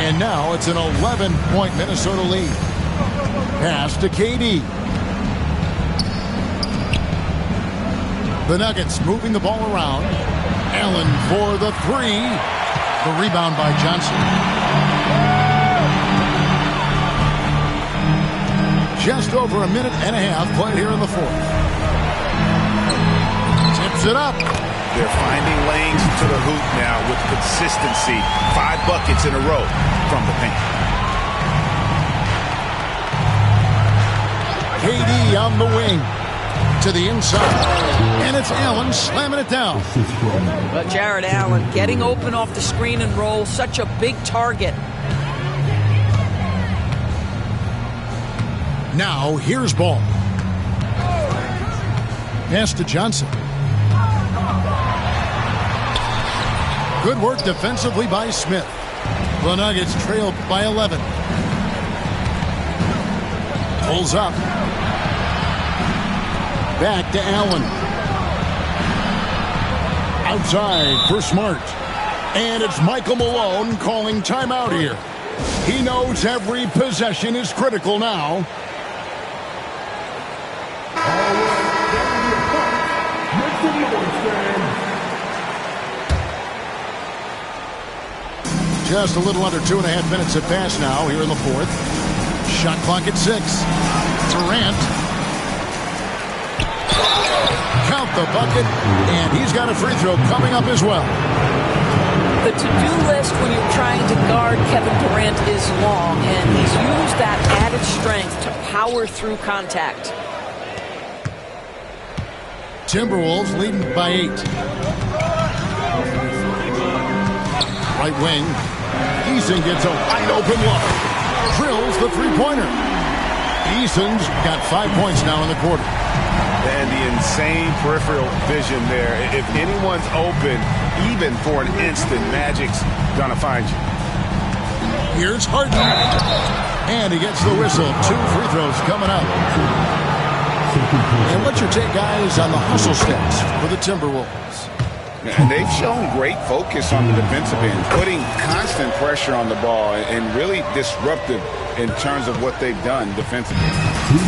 And now it's an 11-point Minnesota lead. Pass to KD. The Nuggets moving the ball around. Allen for the 3. The rebound by Johnson. Just over a minute and a half played here in the fourth. Tips it up. They're finding lanes to the hoop now with consistency. 5 buckets in a row from the paint. KD on the wing. To the inside. And it's Allen slamming it down. But Jared Allen getting open off the screen and roll. Such a big target. Now, here's Ball. Pass to Johnson. Good work defensively by Smith. The Nuggets trailed by 11. Pulls up. Back to Allen. Outside for Smart. And it's Michael Malone calling timeout here. He knows every possession is critical now. Just a little under 2.5 minutes have passed now here in the fourth. Shot clock at 6. Durant. Count the bucket, and he's got a free throw coming up as well. The to-do list when you're trying to guard Kevin Durant is long, and he's used that added strength to power through contact. Timberwolves leading by 8. Right wing. Eason gets a wide open look. Drills the three-pointer. Eason's got 5 points now in the quarter. And the insane peripheral vision there. If anyone's open, even for an instant, Magic's gonna find you. Here's Harden. And he gets the whistle. 2 free throws coming up. And what's your take, guys, on the hustle steps for the Timberwolves? And they've shown great focus on the defensive end, putting constant pressure on the ball and really disruptive in terms of what they've done defensively.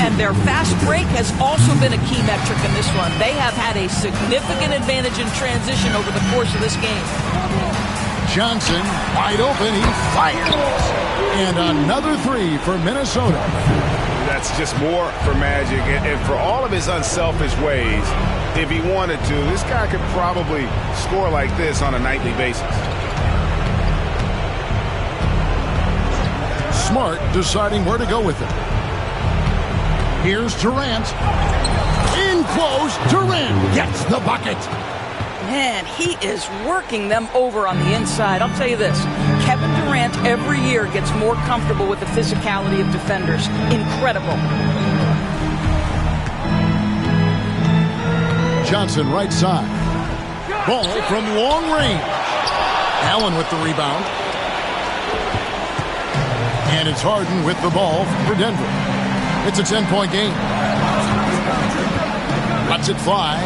And their fast break has also been a key metric in this one. They have had a significant advantage in transition over the course of this game. Johnson, wide open, he fires. And another 3 for Minnesota. That's just more for Magic. And for all of his unselfish ways, if he wanted to, this guy could probably score like this on a nightly basis. Smart deciding where to go with it. Here's Durant. In close, Durant gets the bucket. Man, he is working them over on the inside. I'll tell you this, Kevin Durant every year gets more comfortable with the physicality of defenders. Incredible. Johnson right side. Ball from long range. Allen with the rebound. And it's Harden with the ball for Denver. It's a 10-point game. Lets it fly.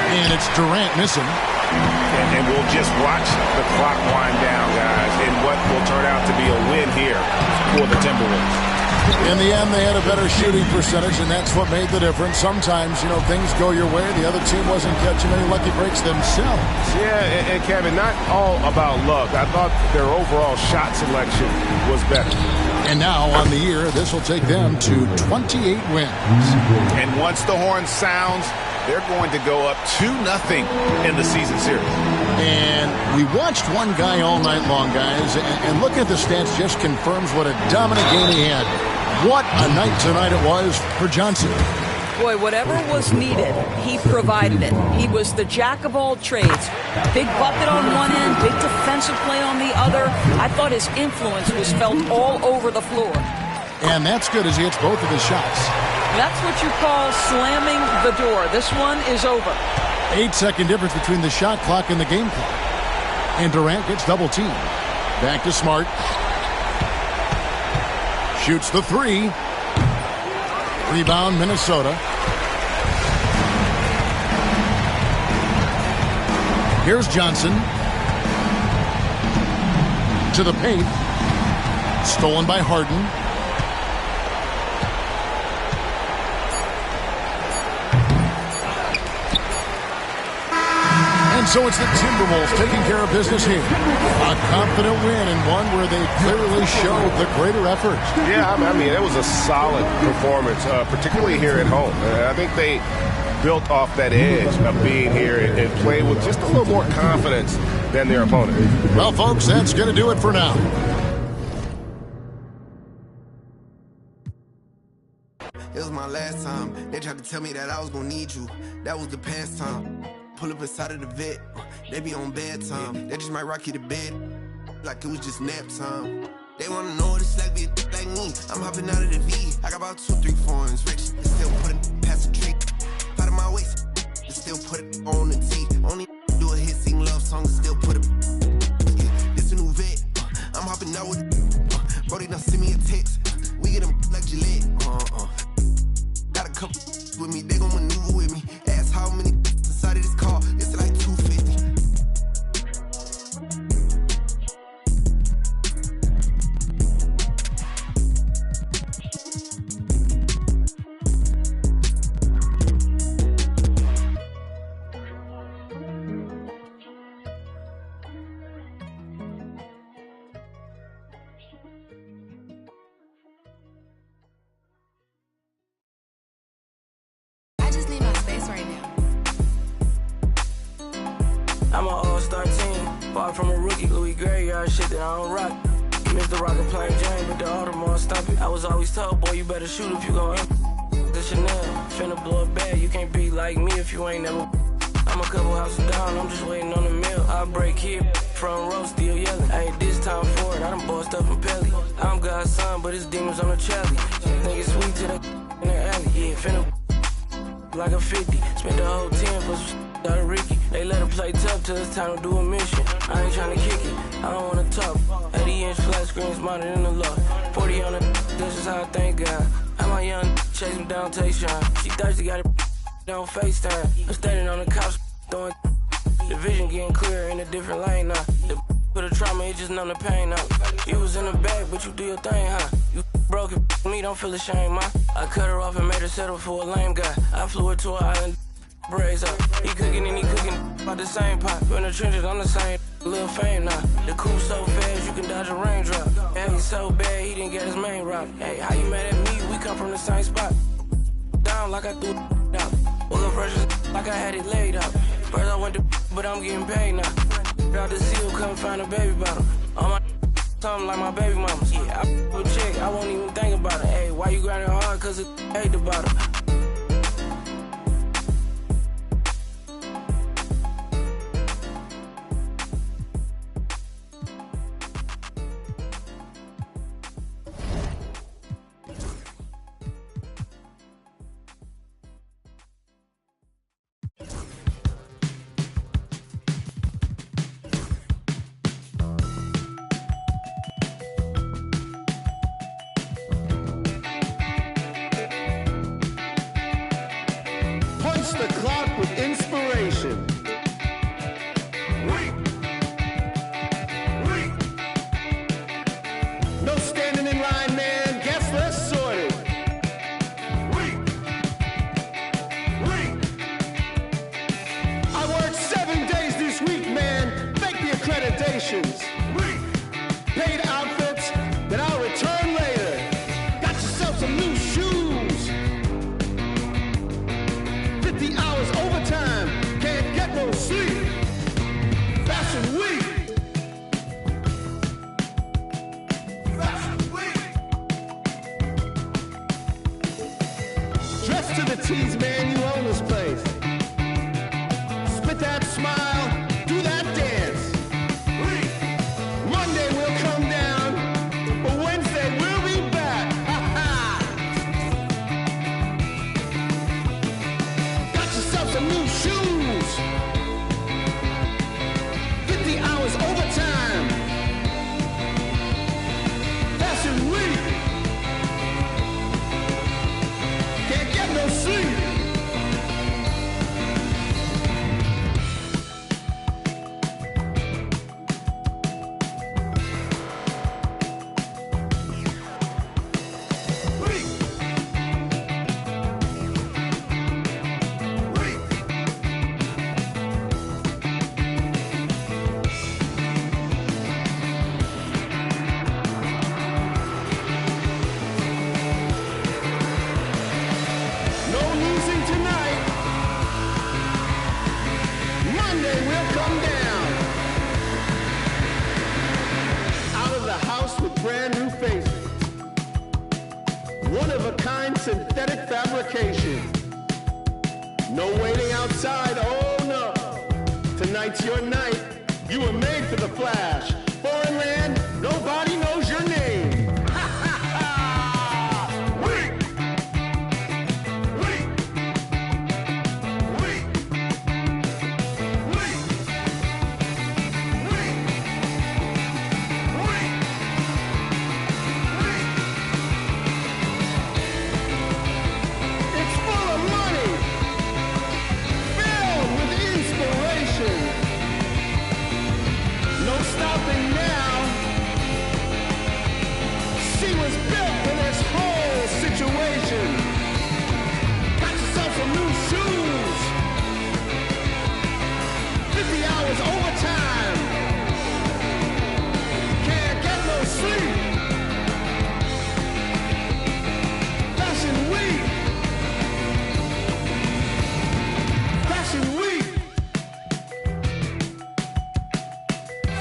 And it's Durant missing. And we'll just watch the clock wind down, guys, in what will turn out to be a win here for the Timberwolves. In the end, they had a better shooting percentage, and that's what made the difference. Sometimes, things go your way. The other team wasn't catching any lucky breaks themselves. Yeah, and Kevin, not all about luck. I thought their overall shot selection was better. And now, on the year, this will take them to 28 wins. And once the horn sounds, they're going to go up 2-0 in the season series. And we watched one guy all night long, guys, and looking at the stats just confirms what a dominant game he had. What a night tonight it was for Johnson. Boy, whatever was needed, he provided it. He was the jack of all trades. Big bucket on one end, big defensive play on the other. I thought his influence was felt all over the floor. And that's good as he hits both of his shots. That's what you call slamming the door. This one is over. 8-second difference between the shot clock and the game clock. And Durant gets double-teamed. Back to Smart. Shoots the three. Rebound, Minnesota. Here's Johnson. To the paint. Stolen by Harden. And so it's the Timberwolves taking care of business here. A confident win and one where they clearly showed the greater effort. Yeah, I mean, it was a solid performance, particularly here at home. I think they built off that edge of being here and played with just a little more confidence than their opponent. Well, folks, that's going to do it for now. It was my last time. They tried to tell me that I was going to need you. That was the past time. Pull up inside of the vet, they be on bedtime. They just might rock you to bed, like it was just nap time. They wanna know what it's like, be a like me. I'm hopping out of the V, I got about 2, 3 foreigns. Rich, they still put it past the tree. Out of my waist, they still put it on the T. Only do a hit, sing love songs, still put it. Yeah, this a new vet, I'm hopping out with it. Brody done send me a text, we get them like Gillette. Got a couple with me, they gon' maneuver with me. Ask how many inside of this car, it's like 250. I'm an all-star team, far from a rookie, Louis Graveyard shit that I don't rock. Mr. Rocket playing Jane, but the Audemars stop it. I was always told, boy, you better shoot if you gon' the Chanel, finna blow a bag, you can't be like me if you ain't never. I'm a couple houses down, I'm just waiting on the meal. I break here, front row still yelling. I ain't this time for it, I done bossed up from Pelly. I'm God's son, but his demons on the Charlie. Think it's sweet to the in the alley, yeah, finna like a 50. Spent the whole 10 for some out of Ricky. They let her play tough till it's time to do a mission. I ain't tryna kick it, I don't wanna talk. 80-inch flat screen smarter than the law. 40 on the, this is how I thank God. I'm my young, chase him down, take shine. She thirsty, got it on FaceTime. I'm standing on the couch, throwing the vision getting clearer in a different lane now. The for the trauma, it just numb the pain out. You was in the bag, but you do your thing, huh? You broke it, me, don't feel ashamed, huh? I cut her off and made her settle for a lame guy. I flew her to an island, braids up. He cooking and he cooking about the same pot. In the trenches, I'm the same, little fame now. The coupe so fast, you can dodge a raindrop. Hey, he's so bad, he didn't get his main route. Hey, how you mad at me? We come from the same spot. Down like I threw it out. Woke up fresh like I had it laid out. First I went to but I'm getting paid now. Out the seal, come find a baby bottle. On my something like my baby mamas. Yeah, I with chick, I won't even think about it. Hey, why you grinding hard? Cause it hate the bottle. Press the clock with inspiration. No standing in line, man. Guess less sorted. I worked 7 days this week, man. Fake the accreditations. Paid outfits that I'll return later. Got yourself some new shoes. 50 hours overtime. Can't get no sleep. Fashion week. Dress to the T's, man, you own this place. Spit that smile, do that dance. Monday we'll come down, but Wednesday we'll be back. Got yourself some new shoes. 50 hours overtime. Fashion week. Can't get no sleep. No losing tonight. Monday we'll come down. Out of the house with brand new faces. One of a kind synthetic fabrication. No waiting outside, oh no. Tonight's your night. You were made for the flash. Foreign land, nobody knows your name. It's full of money, filled with inspiration. No stopping now. She was built for this whole situation. Got yourself some new shoes. 50 hours overtime. Can't get no sleep. Fashion week. Fashion week.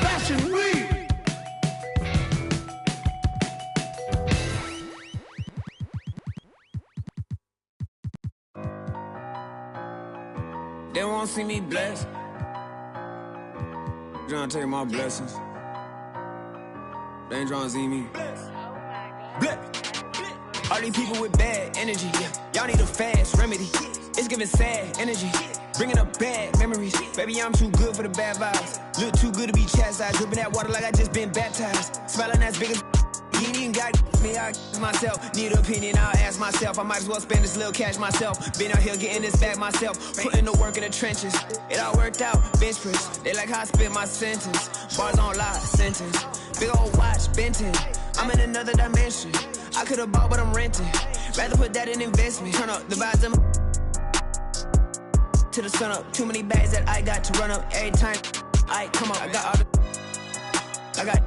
Fashion week. They won't see me blessed. Trying to take my blessings. They ain't trying to see me. Bless. All these people with bad energy. Y'all need a fast remedy. It's giving sad energy. Bringing up bad memories. Baby, I'm too good for the bad vibes. Look too good to be chastised. Dripping that water like I just been baptized. Smiling as big as you ain't even got me, I myself. Need an opinion, I'll ask myself. I might as well spend this little cash myself. Been out here getting this back myself. Putting the work in the trenches. It all worked out, bench press. They like how I spit my sentence. Bars on lie, sentence. Big old watch, Benton. I'm in another dimension. I could've bought, but I'm renting. Rather put that in investment. Turn up the vibes to the sun up. Too many bags that I got to run up every time. I come up, I got all the. I got.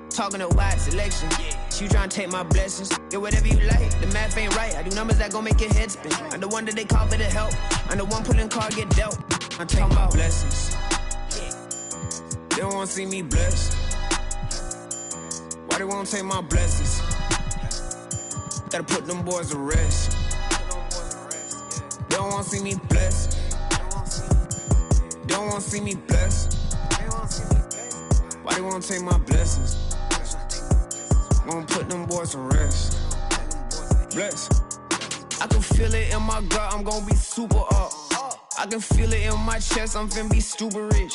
Talking a wide selection. You tryna take my blessings. Get whatever you like. The math ain't right. I do numbers that gon' make your head spin. I'm the one that they call for the help. I'm the one pulling car get dealt. I'm talking about blessings. They don't wanna see me blessed. Why they won't take my blessings? Gotta put them boys to rest. They don't wanna see me blessed. They don't wanna see me blessed. Why they won't take my blessings? Gonna put them boys to rest. Bless. I can feel it in my gut, I'm gonna be super up. I can feel it in my chest, I'm finna be stupid rich.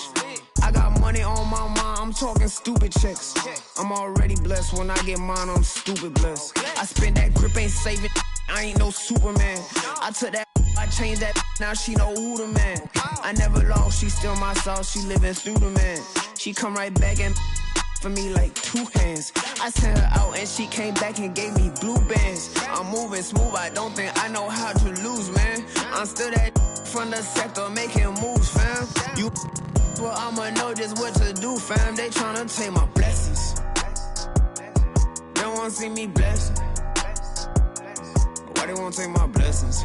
I got money on my mind, I'm talking stupid checks. I'm already blessed, when I get mine, I'm stupid blessed. I spend that grip, ain't saving, I ain't no Superman. I took that I changed that, now she know who the man. I never lost, she still my sauce, she living through the man. She come right back and for me like 2 hands. I sent her out and she came back and gave me blue bands. I'm moving smooth, I don't think I know how to lose, man. I'm still that from the sector making moves, fam. You, well, I'ma know just what to do, fam. They tryna take my blessings. They wanna see me blessed. Why they wanna take my blessings?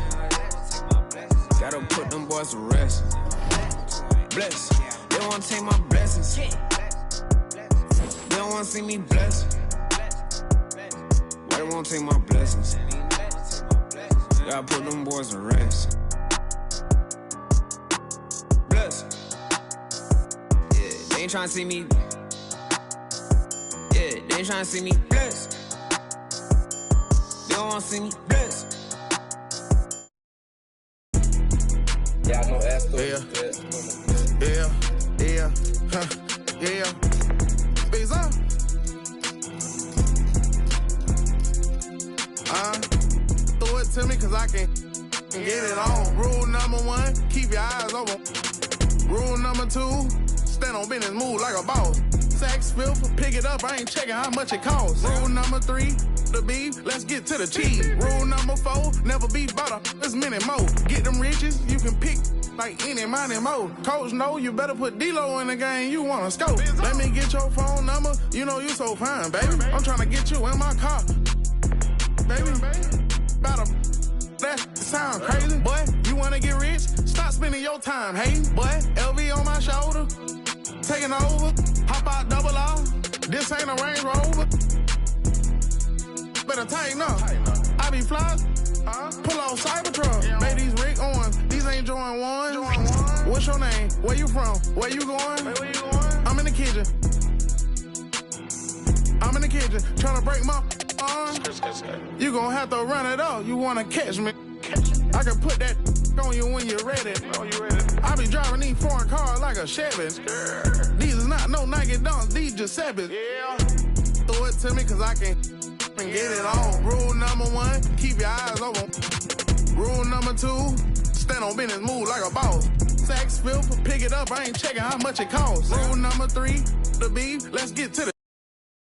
Gotta put them boys to rest. Bless. They wanna take my blessings. They don't wanna see me blessed. Why they wanna take my blessings? Gotta put them boys to rest. Bless. Yeah, they ain't tryna see me. Yeah, they ain't tryna see me blessed. They don't wanna see me blessed. Yeah, I know Astro. Yeah. Bezos. Throw it to me cause I can get it on. Rule number 1, keep your eyes open. Rule number 2, stand on business, move like a boss. Saks Fifth, pick it up, I ain't checking how much it costs. Rule number 3, the beef, let's get to the cheese. Rule number 4, never be butter, there's many more. Get them riches, you can pick like any money more. Coach know you better put D-Lo in the game, you wanna scope. Let me get your phone number, you know you so fine, baby. I'm trying to get you in my car, baby. About that sound crazy, boy. You wanna get rich? Stop spending your time hating, boy. LV on my shoulder, taking over. Hop out double R, this ain't a Range Rover. Better tighten up. I be fly, pull off Cybertruck. Made these Rick Owens, these ain't Join One. What's your name? Where you from? Where you going? I'm in the kitchen. Trying to break my arm. You gon' have to run it up. You wanna catch me? I can put that on you when you're ready. I be driving these foreign cars like a Chevy. These is not no Nike Dunks, these Giuseppe's. Throw it to me cause I can get it on. Rule number 1, keep your eyes open. Rule number 2, stand on business, move like a boss. Saks Fifth, pick it up, I ain't checking how much it costs. Rule number 3, the beef, let's get to the